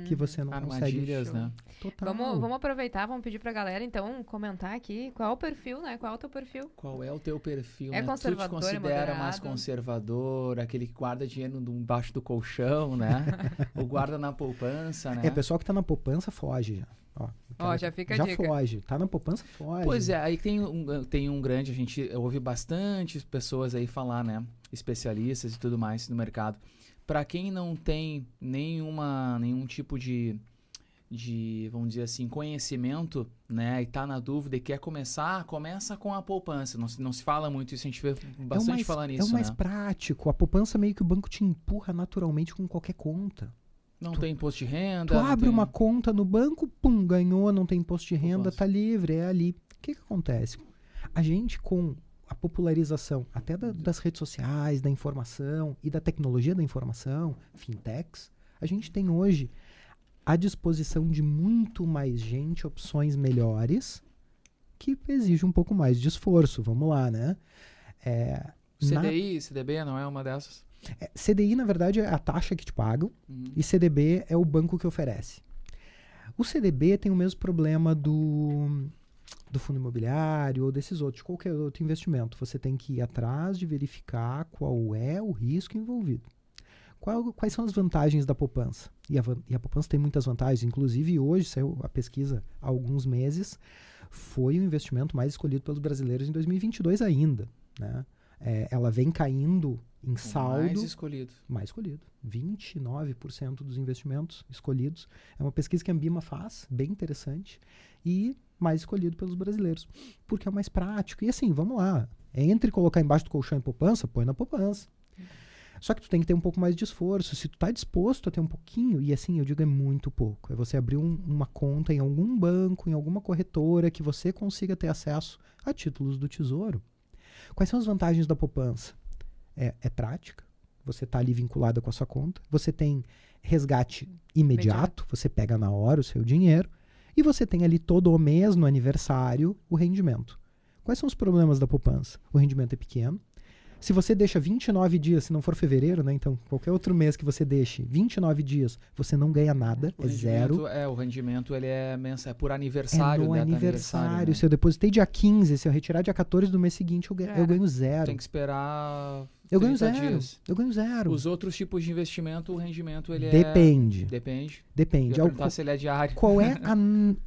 [SPEAKER 3] que você não
[SPEAKER 2] armadilhas,
[SPEAKER 3] consegue.
[SPEAKER 2] Né?
[SPEAKER 3] Total.
[SPEAKER 1] Vamos aproveitar, vamos pedir pra galera, então, comentar aqui qual é o perfil, né? Qual é o teu perfil?
[SPEAKER 2] Qual é o teu perfil,
[SPEAKER 1] né?
[SPEAKER 2] Conservador, tu te considera mais conservador, aquele que guarda dinheiro embaixo do colchão, né? Ou guarda na poupança, né?
[SPEAKER 3] Pessoal que tá na poupança foge já.
[SPEAKER 1] Já fica a
[SPEAKER 3] já
[SPEAKER 1] dica.
[SPEAKER 3] Foge. Tá na poupança, foge.
[SPEAKER 2] Pois é, aí tem um grande, a gente ouve bastante pessoas aí falar, né? Especialistas e tudo mais no mercado. Para quem não tem nenhum tipo de, vamos dizer assim, conhecimento, né, e tá na dúvida e quer começa com a poupança. Não se fala muito isso, a gente vê bastante falar nisso,
[SPEAKER 3] É o mais
[SPEAKER 2] né?
[SPEAKER 3] prático. A poupança meio que o banco te empurra naturalmente com qualquer conta.
[SPEAKER 2] Não tem imposto de renda.
[SPEAKER 3] Tu abre uma conta no banco, pum, ganhou, não tem imposto de renda, tá livre, é ali. O que acontece? A gente com a popularização até das redes sociais, da informação e da tecnologia da informação, fintechs, a gente tem hoje à disposição de muito mais gente, opções melhores, que exigem um pouco mais de esforço. Vamos lá, né?
[SPEAKER 2] CDI, CDB não é uma dessas?
[SPEAKER 3] CDI, na verdade, é a taxa que te pagam, e CDB é o banco que oferece. O CDB tem o mesmo problema do fundo imobiliário ou desses outros, qualquer outro investimento. Você tem que ir atrás de verificar qual é o risco envolvido. Quais são as vantagens da poupança? E a poupança tem muitas vantagens, inclusive hoje, saiu a pesquisa há alguns meses, foi o investimento mais escolhido pelos brasileiros em 2022 ainda, né? Ela vem caindo em saldo. Mais escolhido. 29% dos investimentos escolhidos. É uma pesquisa que a Ambima faz, bem interessante, e mais escolhido pelos brasileiros, porque é mais prático. E assim, vamos lá, entre colocar embaixo do colchão e poupança, põe na poupança. Só que tu tem que ter um pouco mais de esforço. Se tu tá disposto a ter um pouquinho, e assim, eu digo é muito pouco, é você abrir uma conta em algum banco, em alguma corretora, que você consiga ter acesso a títulos do Tesouro. Quais são as vantagens da poupança? É prática, você tá ali vinculado com a sua conta, você tem resgate imediato, você pega na hora o seu dinheiro, e você tem ali todo o mês, no aniversário, o rendimento. Quais são os problemas da poupança? O rendimento é pequeno, Se você deixa 29 dias, se não for fevereiro, né? Então, qualquer outro mês que você deixe 29 dias, você não ganha nada, é zero.
[SPEAKER 2] O rendimento ele é por aniversário.
[SPEAKER 3] É no aniversário.
[SPEAKER 2] Né?
[SPEAKER 3] Se eu depositei dia 15, se eu retirar dia 14 do mês seguinte, eu ganho zero.
[SPEAKER 2] Tem que esperar
[SPEAKER 3] eu ganho zero.
[SPEAKER 2] dias.
[SPEAKER 3] Eu ganho zero.
[SPEAKER 2] Os outros tipos de investimento, o rendimento ele
[SPEAKER 3] Depende.
[SPEAKER 2] Depende. Eu ia se ele é diário.
[SPEAKER 3] Qual é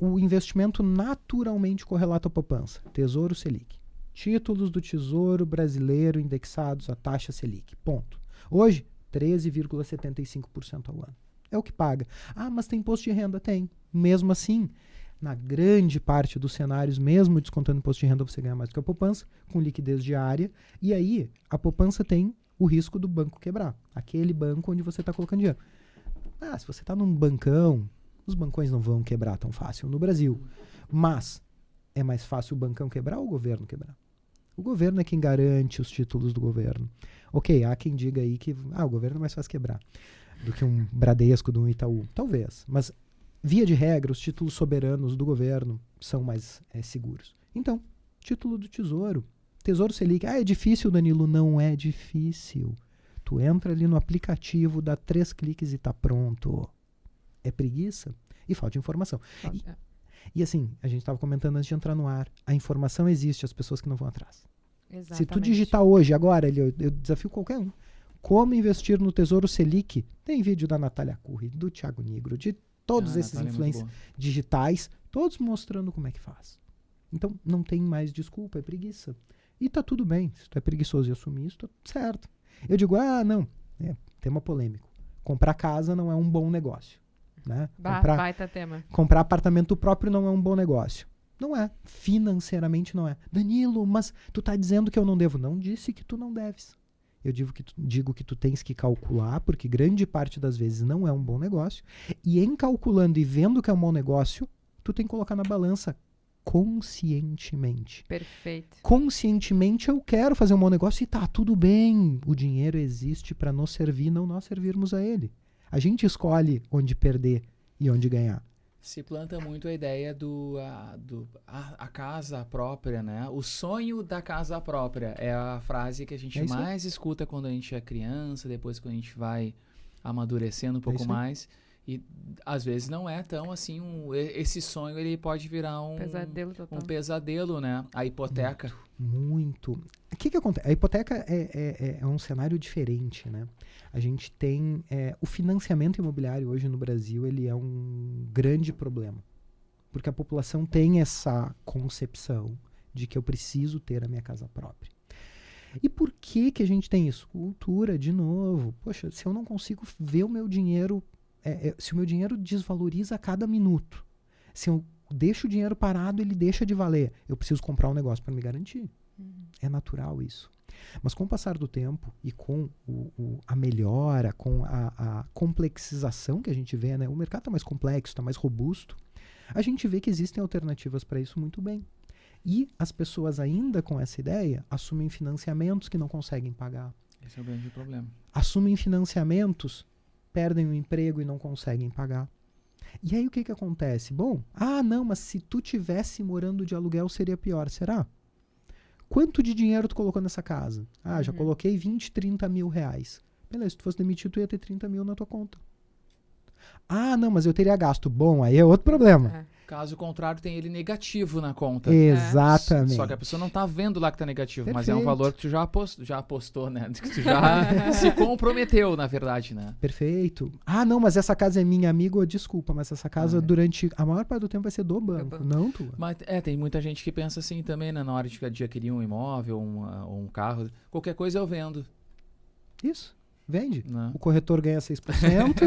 [SPEAKER 3] o investimento naturalmente correlato à poupança? Tesouro Selic. Títulos do Tesouro Brasileiro indexados à taxa Selic. Ponto. Hoje, 13,75% ao ano. É o que paga. Ah, mas tem imposto de renda? Tem. Mesmo assim, na grande parte dos cenários, mesmo descontando imposto de renda, você ganha mais do que a poupança, com liquidez diária. E aí, a poupança tem o risco do banco quebrar. Aquele banco onde você está colocando dinheiro. Se você está num bancão, os bancões não vão quebrar tão fácil no Brasil. Mas é mais fácil o bancão quebrar ou o governo quebrar? O governo é quem garante os títulos do governo. Ok, há quem diga aí que o governo é mais fácil quebrar do que um Bradesco, do Itaú. Talvez. Mas, via de regra, os títulos soberanos do governo são mais seguros. Então, título do Tesouro. Tesouro Selic. É difícil, Danilo? Não é difícil. Tu entra ali no aplicativo, dá 3 cliques e tá pronto. É preguiça e falta informação. E assim, a gente estava comentando antes de entrar no ar, a informação existe, as pessoas que não vão atrás.
[SPEAKER 1] Exatamente.
[SPEAKER 3] Se tu digitar hoje, agora, eu desafio qualquer um, como investir no Tesouro Selic, tem vídeo da Natália Curri, do Thiago Nigro, de todos esses influencers digitais, todos mostrando como é que faz. Então, não tem mais desculpa, é preguiça. E tá tudo bem, se tu é preguiçoso e assumir isso, tá certo. Eu digo, não, tema polêmico. Comprar casa não é um bom negócio. Né?
[SPEAKER 1] Baita tema.
[SPEAKER 3] Comprar apartamento próprio não é um bom negócio. Não é. Financeiramente não é. Danilo, mas tu tá dizendo que eu não devo. Não disse que tu não deves. Eu digo que tu tens que calcular, porque grande parte das vezes não é um bom negócio. E em calculando e vendo que é um bom negócio, tu tem que colocar na balança conscientemente.
[SPEAKER 1] Perfeito.
[SPEAKER 3] Conscientemente eu quero fazer um bom negócio e tá tudo bem. O dinheiro existe para nos servir, não nós servirmos a ele. A gente escolhe onde perder e onde ganhar.
[SPEAKER 2] Se planta muito a ideia a casa própria, né? O sonho da casa própria é a frase que a gente mais escuta quando a gente é criança, depois quando a gente vai amadurecendo um pouco mais. E às vezes não é tão assim, esse sonho ele pode virar
[SPEAKER 1] pesadelo total.
[SPEAKER 2] Um pesadelo, né? A hipoteca.
[SPEAKER 3] Muito. O que acontece? A hipoteca é um cenário diferente, né? A gente tem... o financiamento imobiliário hoje no Brasil, ele é um grande problema. Porque a população tem essa concepção de que eu preciso ter a minha casa própria. E por que a gente tem isso? Cultura, de novo. Poxa, se eu não consigo ver o meu dinheiro... se o meu dinheiro desvaloriza a cada minuto, se eu deixo o dinheiro parado, ele deixa de valer. Eu preciso comprar um negócio para me garantir. É natural isso. Mas com o passar do tempo e com a melhora, com a complexização que a gente vê, né? O mercado está mais complexo, está mais robusto, a gente vê que existem alternativas para isso muito bem. E as pessoas ainda com essa ideia assumem financiamentos que não conseguem pagar.
[SPEAKER 2] Esse é o grande problema.
[SPEAKER 3] Assumem financiamentos, perdem o emprego e não conseguem pagar. E aí o que acontece? Bom, não, mas se tu tivesse morando de aluguel seria pior. Será? Quanto de dinheiro tu colocou nessa casa? Já coloquei 20, 30 mil reais. Beleza, se tu fosse demitido, tu ia ter 30 mil na tua conta. Não, mas eu teria gasto. Bom, aí é outro problema.
[SPEAKER 2] Caso contrário, tem ele negativo na conta.
[SPEAKER 3] Exatamente.
[SPEAKER 2] Só que a pessoa não tá vendo lá que tá negativo,
[SPEAKER 3] Perfeito.
[SPEAKER 2] Mas é um valor que tu já apostou, né? Que tu já se comprometeu, na verdade, né?
[SPEAKER 3] Perfeito. Não, mas essa casa é minha, amigo. Desculpa, mas essa casa durante a maior parte do tempo vai ser do banco, não tua.
[SPEAKER 2] Mas tem muita gente que pensa assim também, né? Na hora de adquirir um imóvel, um carro, qualquer coisa eu vendo.
[SPEAKER 3] Isso. Vende.
[SPEAKER 2] Não.
[SPEAKER 3] O corretor ganha 6%.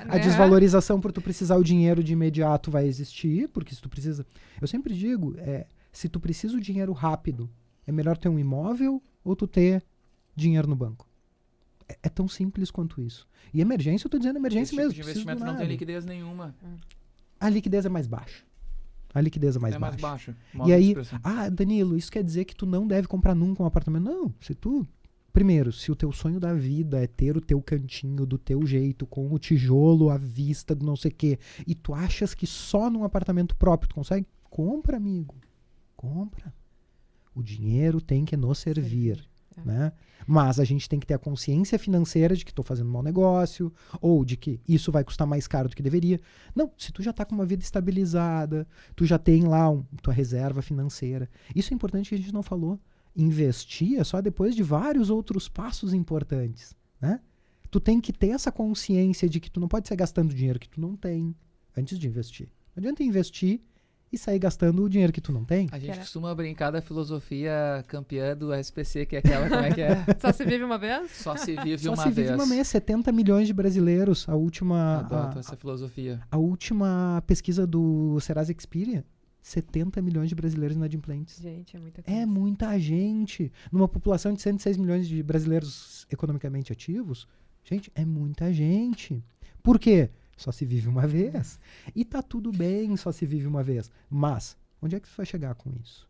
[SPEAKER 3] A desvalorização por tu precisar o dinheiro de imediato vai existir, porque se tu precisa... Eu sempre digo, se tu precisa o dinheiro rápido, é melhor ter um imóvel ou tu ter dinheiro no banco? É tão simples quanto isso. E emergência, eu tô dizendo emergência mesmo.
[SPEAKER 2] Tipo de investimento não tem liquidez nenhuma.
[SPEAKER 3] A liquidez é mais baixa. A liquidez é mais
[SPEAKER 2] baixa.
[SPEAKER 3] E aí, Danilo, isso quer dizer que tu não deve comprar nunca um apartamento? Não, se tu... Primeiro, se o teu sonho da vida é ter o teu cantinho do teu jeito, com o tijolo à vista do não sei o quê, e tu achas que só num apartamento próprio tu consegue? Compra, amigo. Compra. O dinheiro tem que nos servir. né? Mas a gente tem que ter a consciência financeira de que estou fazendo um mau negócio, ou de que isso vai custar mais caro do que deveria. Não, se tu já está com uma vida estabilizada, tu já tem lá tua reserva financeira. Isso é importante que a gente não falou. Investir é só depois de vários outros passos importantes, né? Tu tem que ter essa consciência de que tu não pode sair gastando dinheiro que tu não tem antes de investir. Não adianta investir e sair gastando o dinheiro que tu não tem.
[SPEAKER 2] A gente costuma brincar da filosofia campeã do SPC, que é aquela, como é que é?
[SPEAKER 1] Só se vive uma vez?
[SPEAKER 2] Só se vive
[SPEAKER 3] Só
[SPEAKER 2] uma
[SPEAKER 3] se
[SPEAKER 2] vez.
[SPEAKER 3] vive uma vez. 70 milhões de brasileiros.
[SPEAKER 2] Adotam essa filosofia.
[SPEAKER 3] A última pesquisa do Serasa Experian, 70 milhões de brasileiros inadimplentes.
[SPEAKER 1] Gente, é muita coisa.
[SPEAKER 3] É muita gente. Numa população de 106 milhões de brasileiros economicamente ativos, gente, é muita gente. Por quê? Só se vive uma vez. E tá tudo bem, só se vive uma vez. Mas, onde é que você vai chegar com isso?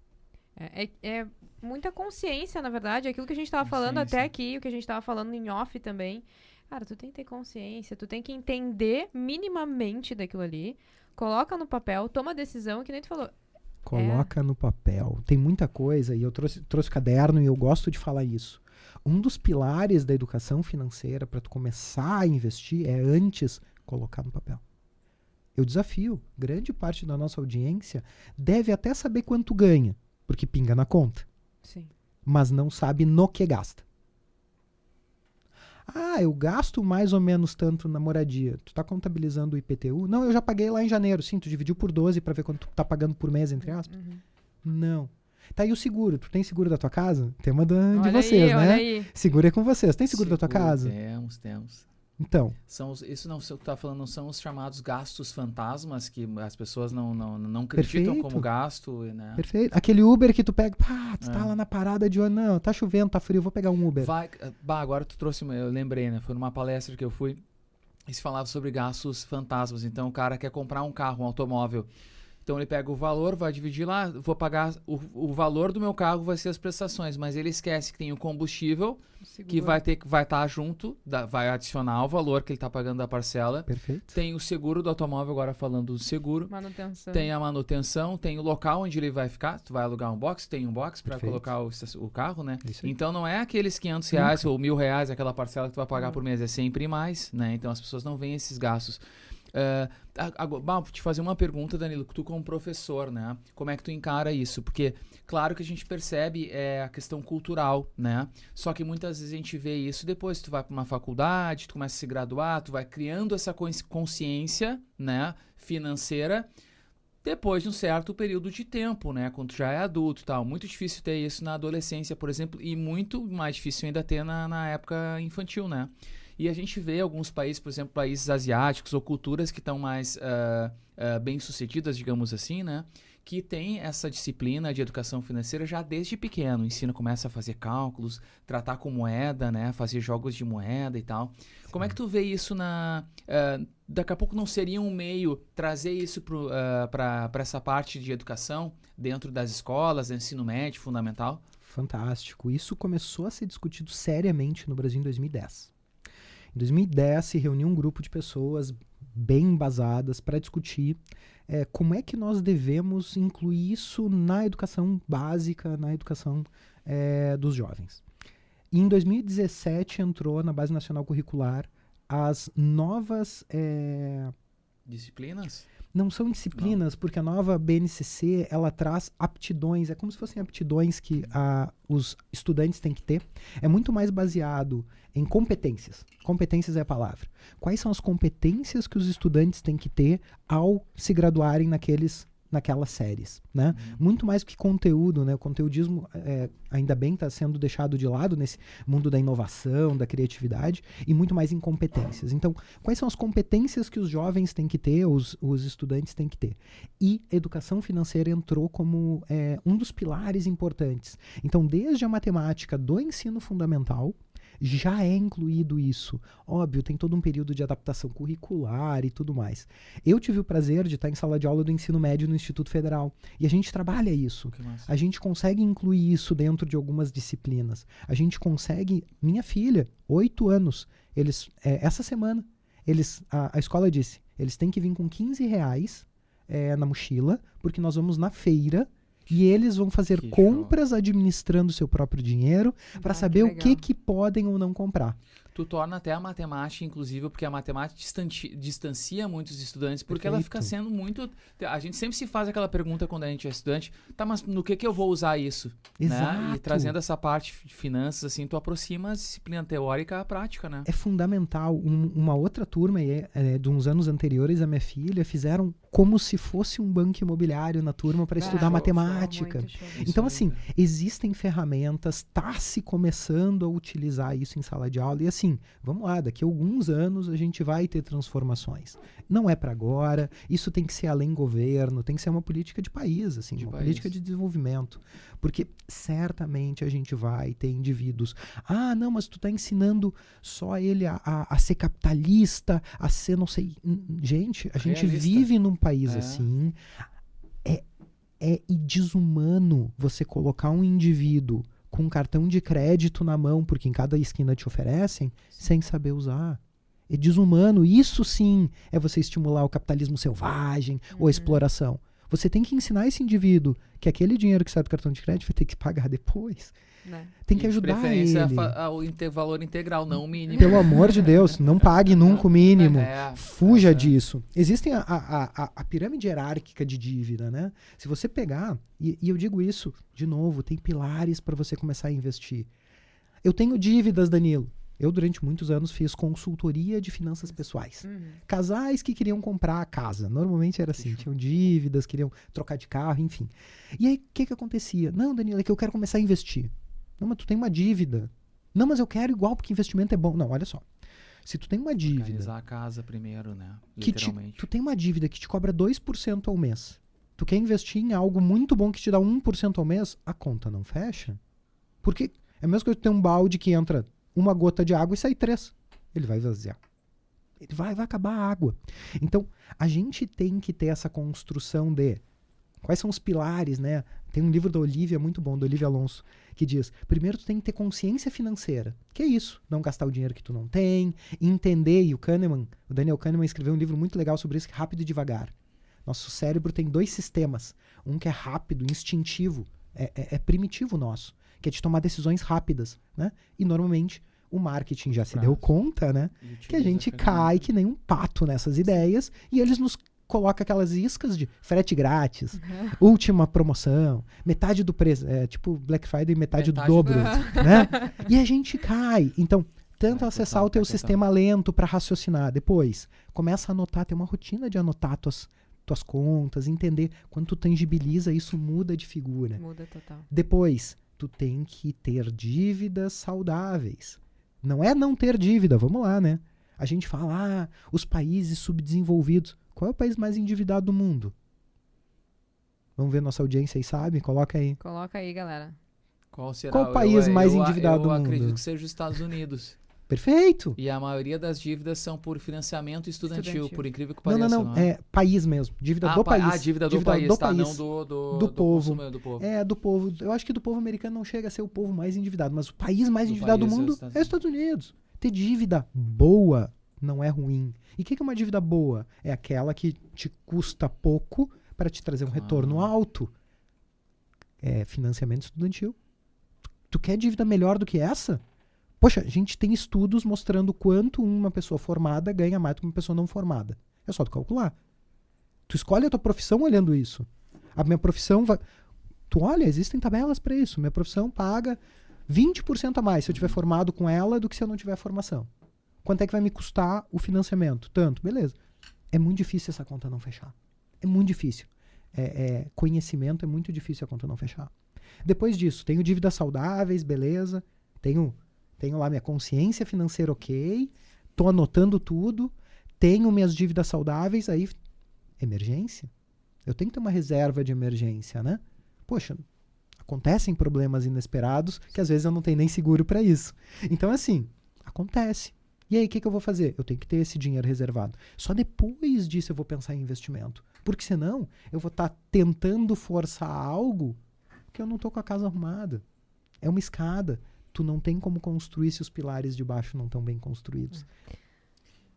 [SPEAKER 1] É muita consciência, na verdade. Aquilo que a gente tava falando até aqui, o que a gente tava falando em off também. Cara, tu tem que ter consciência, tu tem que entender minimamente daquilo ali. Coloca no papel, toma a decisão, que nem tu falou.
[SPEAKER 3] Coloca no papel. Tem muita coisa, e eu trouxe caderno e eu gosto de falar isso. Um dos pilares da educação financeira para tu começar a investir é antes colocar no papel. Eu desafio, grande parte da nossa audiência deve até saber quanto ganha, porque pinga na conta.
[SPEAKER 1] Sim.
[SPEAKER 3] Mas não sabe no que gasta. Ah, eu gasto mais ou menos tanto na moradia. Tu tá contabilizando o IPTU? Não, eu já paguei lá em janeiro. Sim, tu dividiu por 12 para ver quanto tu tá pagando por mês, entre aspas?
[SPEAKER 1] Uhum.
[SPEAKER 3] Não. Tá, e o seguro? Tu tem seguro da tua casa? Tema de
[SPEAKER 1] Olha
[SPEAKER 3] vocês,
[SPEAKER 1] aí,
[SPEAKER 3] né?
[SPEAKER 1] olha aí.
[SPEAKER 3] Seguro é com vocês. Tem seguro da tua casa?
[SPEAKER 2] Temos.
[SPEAKER 3] Então.
[SPEAKER 2] Isso não, tu tá falando, não são os chamados gastos fantasmas, que as pessoas não acreditam
[SPEAKER 3] Perfeito.
[SPEAKER 2] como gasto, né?
[SPEAKER 3] Perfeito. Aquele Uber que tu pega, tu tá lá na parada de ônibus, não, tá chovendo, tá frio, vou pegar um Uber.
[SPEAKER 2] Agora tu trouxe, eu lembrei, né? Foi numa palestra que eu fui, e se falava sobre gastos fantasmas. Então o cara quer comprar um carro, um automóvel. Então ele pega o valor, vai dividir lá, vou pagar o valor do meu carro, vai ser as prestações, mas ele esquece que tem o combustível, que vai estar junto, vai adicionar o valor que ele está pagando da parcela.
[SPEAKER 3] Perfeito.
[SPEAKER 2] Tem o seguro do automóvel, agora falando do seguro.
[SPEAKER 1] Manutenção.
[SPEAKER 2] Tem a manutenção, tem o local onde ele vai ficar, tu vai alugar um box, tem um box para colocar o carro, né? Então não é aqueles R$500 ou R$1.000, aquela parcela que tu vai pagar por mês, é sempre mais, né? Então as pessoas não veem esses gastos. Vou te fazer uma pergunta, Danilo, tu como professor, né? Como é que tu encara isso? Porque, claro que a gente percebe a questão cultural, né? Só que muitas vezes a gente vê isso depois, tu vai para uma faculdade, tu começa a se graduar, tu vai criando essa consciência, né, financeira, depois de um certo período de tempo, né? Quando tu já é adulto e tal. Muito difícil ter isso na adolescência, por exemplo, e muito mais difícil ainda ter na época infantil, né? E a gente vê alguns países, por exemplo, países asiáticos ou culturas que estão mais bem-sucedidas, digamos assim, né? Que tem essa disciplina de educação financeira já desde pequeno. O ensino começa a fazer cálculos, tratar com moeda, né? Fazer jogos de moeda e tal. Sim. Como é que tu vê isso daqui a pouco não seria um meio trazer isso para essa parte de educação dentro das escolas, ensino médio, fundamental?
[SPEAKER 3] Fantástico. Isso começou a ser discutido seriamente no Brasil em 2010. Em 2010 se reuniu um grupo de pessoas bem embasadas para discutir como é que nós devemos incluir isso na educação básica, na educação dos jovens. E em 2017 entrou na Base Nacional Curricular as novas...
[SPEAKER 2] disciplinas?
[SPEAKER 3] Não são disciplinas, porque a nova BNCC, ela traz aptidões, é como se fossem aptidões que os estudantes têm que ter. É muito mais baseado em competências. Competências é a palavra. Quais são as competências que os estudantes têm que ter ao se graduarem naquelas séries, né? Muito mais que conteúdo, né? O conteudismo ainda bem está sendo deixado de lado nesse mundo da inovação, da criatividade, e muito mais em competências. Então, quais são as competências que os jovens têm que ter, os estudantes têm que ter? E educação financeira entrou como um dos pilares importantes. Então, desde a matemática do ensino fundamental, já é incluído isso. Óbvio, tem todo um período de adaptação curricular e tudo mais. Eu tive o prazer de estar em sala de aula do ensino médio no Instituto Federal. E a gente trabalha isso. A gente consegue incluir isso dentro de algumas disciplinas. A gente consegue... Minha filha, 8 anos, essa semana, a escola disse, eles têm que vir com R$15 na mochila, porque nós vamos na feira E eles vão fazer
[SPEAKER 2] Que
[SPEAKER 3] compras administrando o seu próprio dinheiro para saber o que podem ou não comprar.
[SPEAKER 2] Tu torna até a matemática, inclusive, porque a matemática distancia muitos estudantes, porque ela fica sendo muito... A gente sempre se faz aquela pergunta quando a gente é estudante, tá, mas no que eu vou usar isso?
[SPEAKER 3] Exato.
[SPEAKER 2] Né? E trazendo essa parte de finanças, assim, tu aproxima a disciplina teórica à prática, né?
[SPEAKER 3] É fundamental. Uma outra turma, de uns anos anteriores, a minha filha, fizeram como se fosse um banco imobiliário na turma para estudar matemática. Então, assim, existem ferramentas, está se começando a utilizar isso em sala de aula, e assim, vamos lá, daqui a alguns anos a gente vai ter transformações. Não é para agora, isso tem que ser além governo, tem que ser uma política de país, assim, política de desenvolvimento. Porque certamente a gente vai ter indivíduos, não, mas tu tá ensinando só ele a ser capitalista, a ser não sei... Gente, a gente vive num país assim, é desumano você colocar um indivíduo com um cartão de crédito na mão, porque em cada esquina te oferecem, sem saber usar. É desumano. Isso sim é você estimular o capitalismo selvagem ou a exploração. Você tem que ensinar esse indivíduo que aquele dinheiro que sai do cartão de crédito vai ter que pagar depois. Tem que ajudar ele.
[SPEAKER 2] De preferência, valor integral, não o mínimo.
[SPEAKER 3] Pelo amor de Deus, não pague nunca o mínimo. Fuja disso. Existem a pirâmide hierárquica de dívida, né? Se você pegar, e eu digo isso de novo, tem pilares para você começar a investir. Eu tenho dívidas, Danilo. Eu, durante muitos anos, fiz consultoria de finanças pessoais. Casais que queriam comprar a casa. Normalmente era assim, tinham dívidas, queriam trocar de carro, enfim. E aí, o que acontecia? Não, Danilo, é que eu quero começar a investir. Não, mas tu tem uma dívida. Não, mas eu quero igual, porque investimento é bom. Não, olha só. Se tu tem uma dívida...
[SPEAKER 2] Organizar a casa primeiro, né? Literalmente.
[SPEAKER 3] Tu tem uma dívida que te cobra 2% ao mês. Tu quer investir em algo muito bom que te dá 1% ao mês, a conta não fecha. Porque é a mesma coisa que tu tem um balde que entra uma gota de água e sai 3. Ele vai esvaziar. Ele vai acabar a água. Então, a gente tem que ter essa construção de quais são os pilares, né? Tem um livro da Olivia muito bom, da Olivia Alonso, que diz, primeiro tu tem que ter consciência financeira. Que é isso? Não gastar o dinheiro que tu não tem, entender, e o Daniel Kahneman escreveu um livro muito legal sobre isso, Rápido e Devagar. Nosso cérebro tem 2 sistemas. Um que é rápido, instintivo, é primitivo nosso, que é de tomar decisões rápidas, né? E normalmente o marketing já se deu conta, né? Que a gente cai que nem um pato nessas ideias e eles nos colocam aquelas iscas de frete grátis, última promoção, metade do preço, tipo Black Friday, metade do dobro, né? E a gente cai. Então, tanto acessar o teu sistema lento para raciocinar. Depois, começa a anotar, ter uma rotina de anotar tuas contas, entender. Quando tu tangibiliza, isso muda de figura.
[SPEAKER 1] Muda total.
[SPEAKER 3] Depois, tu tem que ter dívidas saudáveis. Não é não ter dívida, vamos lá, né? A gente fala, os países subdesenvolvidos. Qual é o país mais endividado do mundo? Vamos ver nossa audiência aí, sabe? Coloca aí.
[SPEAKER 1] Coloca aí, galera.
[SPEAKER 2] Qual será?
[SPEAKER 3] Qual o país mais endividado do mundo?
[SPEAKER 2] Eu acredito que seja os Estados Unidos.
[SPEAKER 3] Perfeito.
[SPEAKER 2] E a maioria das dívidas são por financiamento estudantil, por incrível que pareça.
[SPEAKER 3] Não. É país mesmo. Dívida do país.
[SPEAKER 2] Dívida do país,
[SPEAKER 3] do
[SPEAKER 2] país.
[SPEAKER 3] Não
[SPEAKER 2] do
[SPEAKER 3] povo.
[SPEAKER 2] Do povo.
[SPEAKER 3] Do povo. Eu acho que do povo americano não chega a ser o povo mais endividado, mas o país mais endividado do mundo é os Estados Unidos. Ter dívida boa não é ruim. E o que é uma dívida boa? É aquela que te custa pouco para te trazer um retorno alto. É financiamento estudantil. Tu quer dívida melhor do que essa? Poxa, a gente tem estudos mostrando quanto uma pessoa formada ganha mais do que uma pessoa não formada. É só tu calcular. Tu escolhe a tua profissão olhando isso. A minha profissão vai... Tu olha, existem tabelas para isso. Minha profissão paga 20% a mais se eu tiver formado com ela do que se eu não tiver formação. Quanto é que vai me custar o financiamento? Tanto, beleza. É muito difícil essa conta não fechar. É muito difícil. Conhecimento é muito difícil a conta não fechar. Depois disso, tenho dívidas saudáveis, beleza. Tenho lá minha consciência financeira ok. Tô anotando tudo. Tenho minhas dívidas saudáveis. Aí, emergência. Eu tenho que ter uma reserva de emergência, né? Poxa, acontecem problemas inesperados que às vezes eu não tenho nem seguro para isso. Então, assim, acontece. E aí, o que eu vou fazer? Eu tenho que ter esse dinheiro reservado. Só depois disso eu vou pensar em investimento. Porque senão eu vou estar tentando forçar algo que eu não tô com a casa arrumada. É uma escada. Tu não tem como construir se os pilares de baixo não estão bem construídos.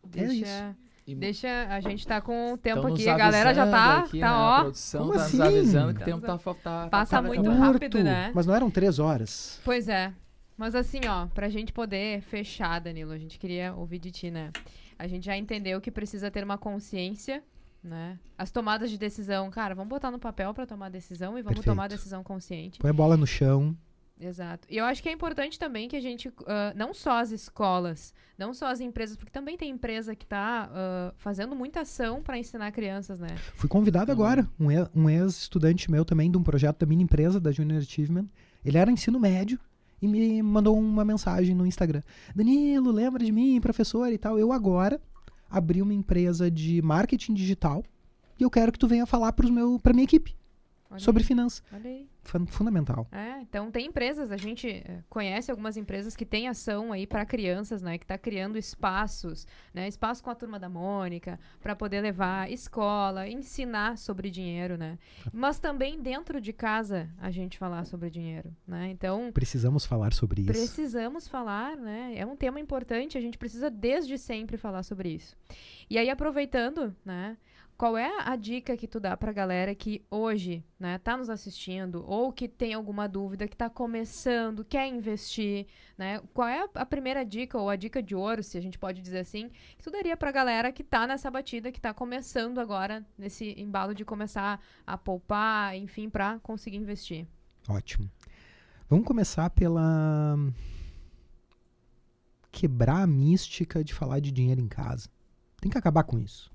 [SPEAKER 1] Deixa... Deixa, a gente tá com o tempo
[SPEAKER 2] Tão
[SPEAKER 1] aqui, a galera já tá,
[SPEAKER 2] aqui,
[SPEAKER 1] tá
[SPEAKER 2] né?
[SPEAKER 1] ó.
[SPEAKER 2] A produção
[SPEAKER 3] Como
[SPEAKER 2] tá
[SPEAKER 3] assim?
[SPEAKER 2] nos avisando que o tempo tá
[SPEAKER 1] Passa muito
[SPEAKER 2] acabando.
[SPEAKER 1] rápido, né?
[SPEAKER 3] Mas não eram 3 horas.
[SPEAKER 1] Pois é. Mas assim, ó, pra gente poder fechar, Danilo, a gente queria ouvir de ti, né? A gente já entendeu que precisa ter uma consciência, né? As tomadas de decisão, cara, vamos botar no papel pra tomar decisão e vamos
[SPEAKER 3] Perfeito.
[SPEAKER 1] tomar decisão consciente.
[SPEAKER 3] Põe a bola no chão.
[SPEAKER 1] Exato. E eu acho que é importante também que a gente, não só as escolas, não só as empresas, porque também tem empresa que tá fazendo muita ação para ensinar crianças, né?
[SPEAKER 3] Fui convidado agora, um ex-estudante meu também de um projeto da minha empresa, da Junior Achievement. Ele era ensino médio e me mandou uma mensagem no Instagram. Danilo, lembra de mim, professor e tal? Eu agora abri uma empresa de marketing digital e eu quero que tu venha falar pra minha equipe sobre finanças.
[SPEAKER 1] Olha aí.
[SPEAKER 3] Fundamental.
[SPEAKER 1] Então tem empresas, a gente conhece algumas empresas que têm ação aí para crianças, né? Que tá criando espaços, né? Espaço com a Turma da Mônica, para poder levar escola, ensinar sobre dinheiro, né? Mas também dentro de casa a gente falar sobre dinheiro, né? Então
[SPEAKER 3] precisamos falar sobre isso.
[SPEAKER 1] Precisamos falar, né? É um tema importante, a gente precisa desde sempre falar sobre isso. E aí aproveitando, né? Qual é a dica que tu dá pra galera que hoje, né, tá nos assistindo ou que tem alguma dúvida, que tá começando, quer investir, né? Qual é a primeira dica ou a dica de ouro, se a gente pode dizer assim, que tu daria pra galera que tá nessa batida, que tá começando agora, nesse embalo de começar a poupar, enfim, pra conseguir investir?
[SPEAKER 3] Ótimo. Vamos começar pela quebrar a mística de falar de dinheiro em casa. Tem que acabar com isso.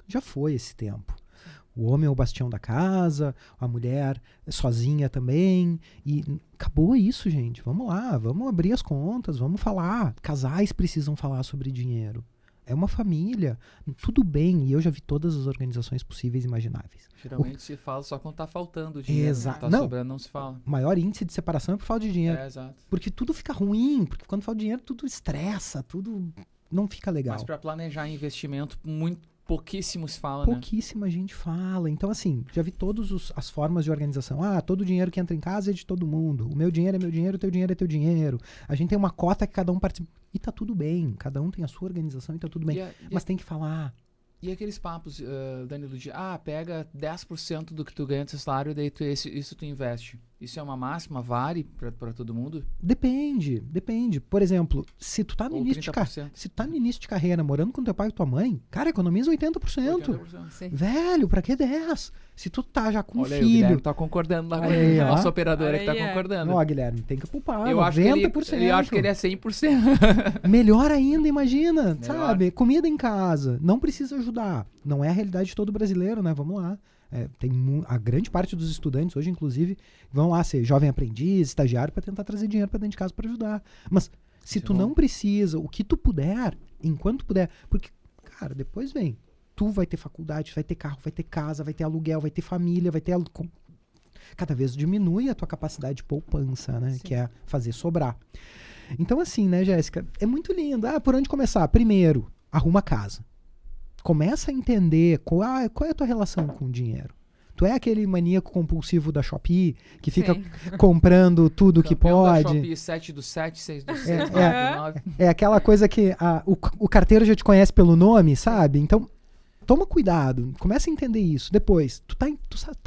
[SPEAKER 3] Já foi esse tempo. O homem é o bastião da casa, a mulher é sozinha também. E acabou isso, gente. Vamos lá, vamos abrir as contas, vamos falar. Casais precisam falar sobre dinheiro. É uma família. Tudo bem, e eu já vi todas as organizações possíveis e imagináveis.
[SPEAKER 2] Geralmente se fala só quando tá faltando dinheiro.
[SPEAKER 3] Exato.
[SPEAKER 2] Tá sobrando, não se fala.
[SPEAKER 3] O maior índice de separação é por falta de dinheiro.
[SPEAKER 2] Exato.
[SPEAKER 3] Porque tudo fica ruim, porque quando falta dinheiro tudo estressa, tudo não fica legal.
[SPEAKER 2] Mas para planejar investimento, pouquíssimo se fala,
[SPEAKER 3] Pouquíssima gente fala. Então, assim, já vi todas as formas de organização. Todo o dinheiro que entra em casa é de todo mundo. O meu dinheiro é meu dinheiro, o teu dinheiro é teu dinheiro. A gente tem uma cota que cada um participa. E tá tudo bem. Cada um tem a sua organização e tá tudo bem. Mas tem que falar.
[SPEAKER 2] E aqueles papos, Danilo, de pega 10% do que tu ganha do seu salário e daí isso tu investe. Isso é uma máxima? Vale pra todo mundo?
[SPEAKER 3] Depende. Por exemplo, se tu tá no início de carreira, morando com teu pai e tua mãe, cara, economiza 80%.
[SPEAKER 1] Sim.
[SPEAKER 3] Velho, pra que 10%? Se tu tá já com
[SPEAKER 2] Olha
[SPEAKER 3] filho...
[SPEAKER 2] Aí, o Guilherme tá concordando lá.
[SPEAKER 3] Aí, ó.
[SPEAKER 2] Nossa operadora que tá concordando.
[SPEAKER 3] Ó, Guilherme, tem que poupar,
[SPEAKER 2] eu
[SPEAKER 3] 90%.
[SPEAKER 2] Eu acho que ele é 100%.
[SPEAKER 3] Melhor ainda, imagina,
[SPEAKER 2] Melhor.
[SPEAKER 3] sabe? Comida em casa, não precisa ajudar. Não é a realidade de todo brasileiro, né? Vamos lá. Tem a grande parte dos estudantes hoje, inclusive, vão lá ser jovem aprendiz, estagiário, para tentar trazer dinheiro para dentro de casa para ajudar. Mas se tu não precisa, o que tu puder, enquanto puder, porque, cara, depois vem. Tu vai ter faculdade, vai ter carro, vai ter casa, vai ter aluguel, vai ter família, vai ter... Cada vez diminui a tua capacidade de poupança, né? Sim. Que é fazer sobrar. Então, assim, né, Jéssica? É muito lindo. Por onde começar? Primeiro, arruma a casa. Começa a entender qual é a tua relação com o dinheiro. Tu é aquele maníaco compulsivo da Shopee que fica comprando tudo que pode.
[SPEAKER 2] Da Shopee, 7 do 7, 6 do 6, 9 do 9.
[SPEAKER 3] É aquela coisa que o carteiro já te conhece pelo nome, sabe? Então, toma cuidado. Começa a entender isso. Depois, tu tá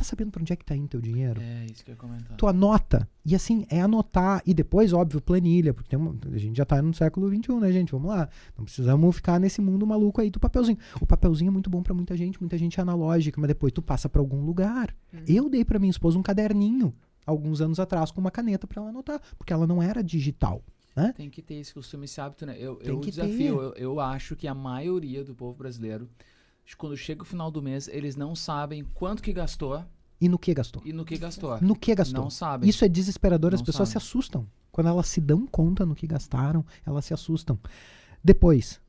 [SPEAKER 3] sabendo pra onde é que tá indo teu dinheiro?
[SPEAKER 2] É, isso que eu ia comentar.
[SPEAKER 3] Tu anota. E assim, é anotar. E depois, óbvio, planilha. Porque a gente já tá no século XXI, né, gente? Vamos lá. Não precisamos ficar nesse mundo maluco aí do papelzinho. O papelzinho é muito bom pra muita gente é analógica, mas depois tu passa pra algum lugar. Eu dei pra minha esposa um caderninho, alguns anos atrás, com uma caneta pra ela anotar. Porque ela não era digital. Né?
[SPEAKER 2] Tem que ter esse costume, esse hábito, né? Eu acho que a maioria do povo brasileiro, quando chega o final do mês, eles não sabem quanto que gastou.
[SPEAKER 3] E no que gastou.
[SPEAKER 2] Não sabem.
[SPEAKER 3] Isso é desesperador. As
[SPEAKER 2] Não
[SPEAKER 3] pessoas
[SPEAKER 2] sabem.
[SPEAKER 3] se assustam. Quando elas se dão conta no que gastaram, elas se assustam. Depois,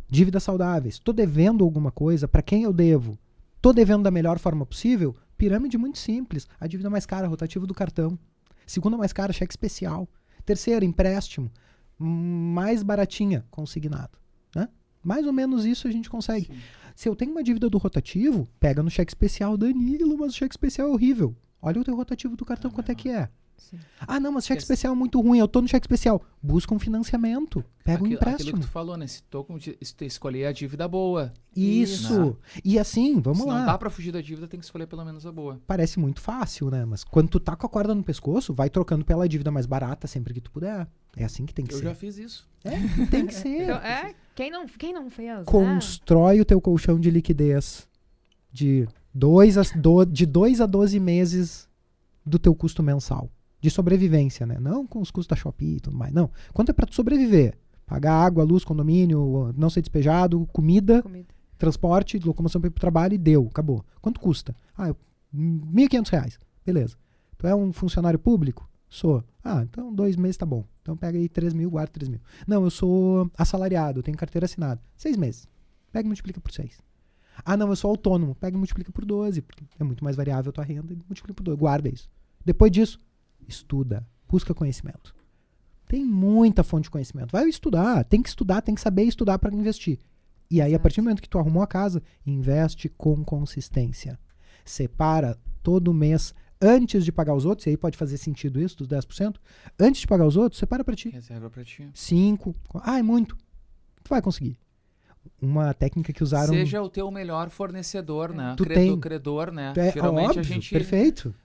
[SPEAKER 3] dívidas saudáveis. Tô devendo alguma coisa. Para quem eu devo? Tô devendo da melhor forma possível? Pirâmide muito simples. A dívida mais cara, rotativo do cartão. Segunda mais cara, cheque especial. Terceira, empréstimo. Mais baratinha, consignado. Né? Mais ou menos isso a gente consegue.
[SPEAKER 2] Sim.
[SPEAKER 3] Se eu tenho uma dívida do rotativo, pega no cheque especial. Danilo, mas o cheque especial é horrível. Olha o teu rotativo do cartão, quanto é que é.
[SPEAKER 1] Sim.
[SPEAKER 3] Ah, não, mas cheque especial é muito ruim, eu tô no cheque especial. Busca um financiamento, pega um empréstimo.
[SPEAKER 2] Aquilo que tu falou, né? Se tu escolher a dívida boa.
[SPEAKER 3] Isso. Né? E assim, vamos lá.
[SPEAKER 2] Se não dá pra fugir da dívida, tem que escolher pelo menos a boa.
[SPEAKER 3] Parece muito fácil, né? Mas quando tu tá com a corda no pescoço, vai trocando pela dívida mais barata sempre que tu puder. É assim que tem que ser.
[SPEAKER 2] Eu já fiz isso.
[SPEAKER 3] Tem que ser.
[SPEAKER 1] Então, quem não fez?
[SPEAKER 3] Constrói o teu colchão de liquidez de 2 a 12 meses do teu custo mensal. De sobrevivência, né? Não com os custos da Shopee e tudo mais. Não. Quanto é pra tu sobreviver? Pagar água, luz, condomínio, não ser despejado, comida. Transporte, locomoção para ir pro trabalho e deu. Acabou. Quanto custa? R$ 1.500. Beleza. Tu é um funcionário público? Sou. Então 2 meses tá bom. Então pega aí 3 mil, guarda 3 mil. Não, eu sou assalariado, tenho carteira assinada. 6 meses. Pega e multiplica por 6. Não, eu sou autônomo. Pega e multiplica por 12. Porque é muito mais variável a tua renda e multiplica por 12. Guarda isso. Depois disso, estuda. Busca conhecimento. Tem muita fonte de conhecimento. Vai estudar. Tem que saber estudar para investir. E aí, a partir do momento que tu arrumou a casa, investe com consistência. Separa todo mês, antes de pagar os outros, e aí pode fazer sentido isso, dos 10%, antes de pagar os outros, separa pra ti.
[SPEAKER 2] Reserva pra ti.
[SPEAKER 3] 5. É muito. Tu vai conseguir. Uma técnica que usaram...
[SPEAKER 2] Seja o teu melhor fornecedor, né? Credor, né?
[SPEAKER 3] Geralmente óbvio, a gente... Perfeito.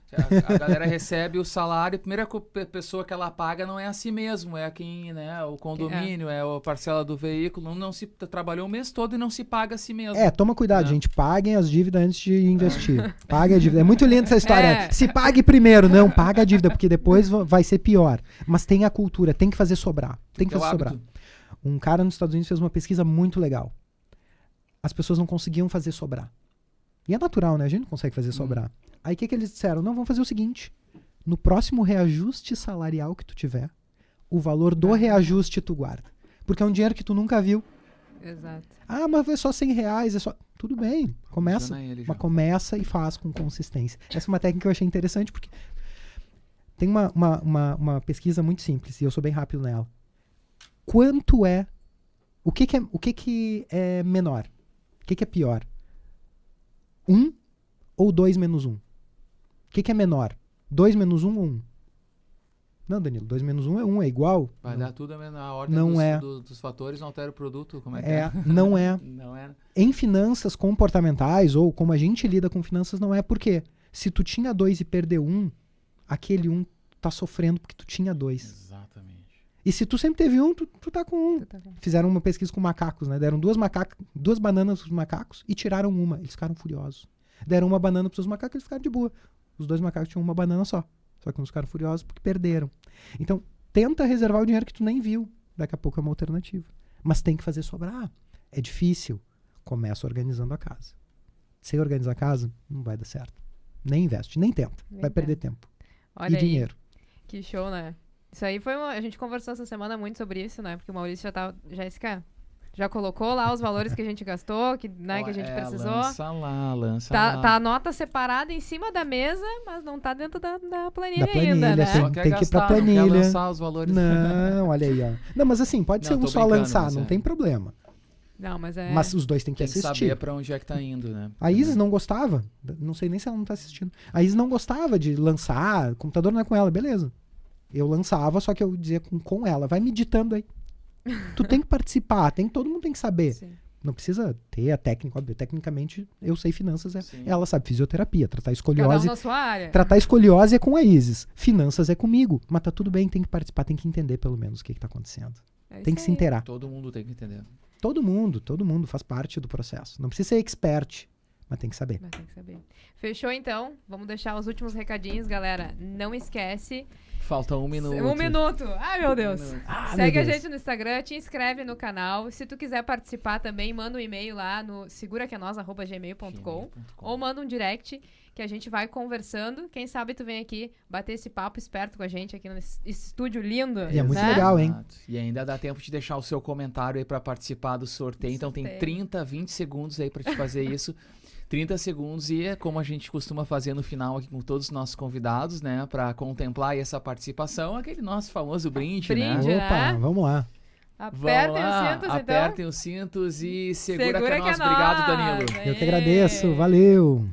[SPEAKER 2] A galera recebe o salário, a primeira pessoa que ela paga não é a si mesmo, é quem, né? O condomínio, é a parcela do veículo, não se trabalhou o mês todo e não se paga a si mesmo.
[SPEAKER 3] Toma cuidado, gente. Paguem as dívidas antes de investir. Pague a dívida. É muito lindo essa história. Se pague primeiro. Não, paga a dívida, porque depois vai ser pior. Mas tem a cultura, tem que fazer sobrar. Tem que fazer sobrar. Um cara nos Estados Unidos fez uma pesquisa muito legal. As pessoas não conseguiam fazer sobrar. E é natural, né? A gente não consegue fazer sobrar. Aí o que eles disseram? Não, vamos fazer o seguinte. No próximo reajuste salarial que tu tiver, o valor do reajuste tu guarda. Porque é um dinheiro que tu nunca viu.
[SPEAKER 1] Exato.
[SPEAKER 3] Mas é só R$100, é só... Tudo bem, começa. Mas começa e faz com consistência. Essa é uma técnica que eu achei interessante, porque tem uma pesquisa muito simples, e eu sou bem rápido nela. Quanto é... O que é menor? O que é pior? 1 ou 2 menos 1? O que é menor? 2 menos 1 ou 1? Não, Danilo, 2 menos 1 é 1, é igual.
[SPEAKER 2] Vai dar tudo a ordem dos fatores, não altera o produto, como é que é?
[SPEAKER 3] Não é.
[SPEAKER 2] Não é.
[SPEAKER 3] Em finanças comportamentais, ou como a gente lida com finanças, não é. Por quê? Se tu tinha 2 e perdeu 1, aquele 1 tá sofrendo porque tu tinha 2.
[SPEAKER 2] Exatamente.
[SPEAKER 3] E se tu sempre teve 1, tu tá com 1. Fizeram uma pesquisa com macacos, né? Deram 2 bananas pros macacos e tiraram uma. Eles ficaram furiosos. Deram uma banana pros macacos e eles ficaram de boa. Os 2 macacos tinham uma banana só. Só que uns ficaram furiosos porque perderam. Então, tenta reservar o dinheiro que tu nem viu. Daqui a pouco é uma alternativa. Mas tem que fazer sobrar. É difícil. Começa organizando a casa. Sem organizar a casa, não vai dar certo. Nem investe, nem tenta. Vai perder tempo.
[SPEAKER 1] Olha
[SPEAKER 3] e dinheiro.
[SPEAKER 1] Que show, né? Isso aí foi a gente conversou essa semana muito sobre isso, né? Porque o Maurício já colocou lá os valores que a gente gastou, que a gente precisou.
[SPEAKER 2] Lança lá.
[SPEAKER 1] Tá a nota separada em cima da mesa, mas não tá dentro da planilha
[SPEAKER 3] ainda, né? Tem que ir pra planilha.
[SPEAKER 2] Não quer lançar os valores.
[SPEAKER 3] Não, olha aí, ó. Não, mas assim, pode ser um só lançar, não tem problema.
[SPEAKER 1] Não, mas
[SPEAKER 3] Mas os dois têm que assistir.
[SPEAKER 2] Tem que saber pra onde é que tá indo, né?
[SPEAKER 3] A Isis não gostava, não sei nem se ela não tá assistindo. A Isis não gostava de lançar, o computador não é com ela, beleza. Eu lançava, só que eu dizia com ela, vai meditando aí. Tu tem que participar, todo mundo tem que saber. Sim. Não precisa ter a técnica, óbvio. Tecnicamente, eu sei finanças, ela sabe fisioterapia, tratar escoliose.
[SPEAKER 1] Cada um na sua área.
[SPEAKER 3] Tratar escoliose é com a Isis. Finanças é comigo. Mas tá tudo bem, tem que participar, tem que entender pelo menos o que tá acontecendo. Tem que se inteirar.
[SPEAKER 2] Todo mundo tem que entender.
[SPEAKER 3] Todo mundo faz parte do processo. Não precisa ser expert, mas tem que saber.
[SPEAKER 1] Fechou então? Vamos deixar os últimos recadinhos, galera. Não esquece.
[SPEAKER 2] Falta 1 minuto.
[SPEAKER 1] 1 minuto. Ai, meu Deus. Segue a gente no Instagram, te inscreve no canal. Se tu quiser participar também, manda um e-mail lá no seguraquenosa@gmail.com ou manda um direct que a gente vai conversando. Quem sabe tu vem aqui bater esse papo esperto com a gente aqui nesse estúdio lindo.
[SPEAKER 3] E é muito legal, hein?
[SPEAKER 2] E ainda dá tempo de deixar o seu comentário aí pra participar do sorteio. Então tem 30, 20 segundos aí pra te fazer isso. 30 segundos e é como a gente costuma fazer no final aqui com todos os nossos convidados, né? Pra contemplar aí essa participação, aquele nosso famoso brinde, né?
[SPEAKER 3] Opa, vamos lá.
[SPEAKER 1] Apertem os cintos, então.
[SPEAKER 2] Apertem os cintos e segura que é nosso. Obrigado, Danilo.
[SPEAKER 3] Eu que agradeço, valeu.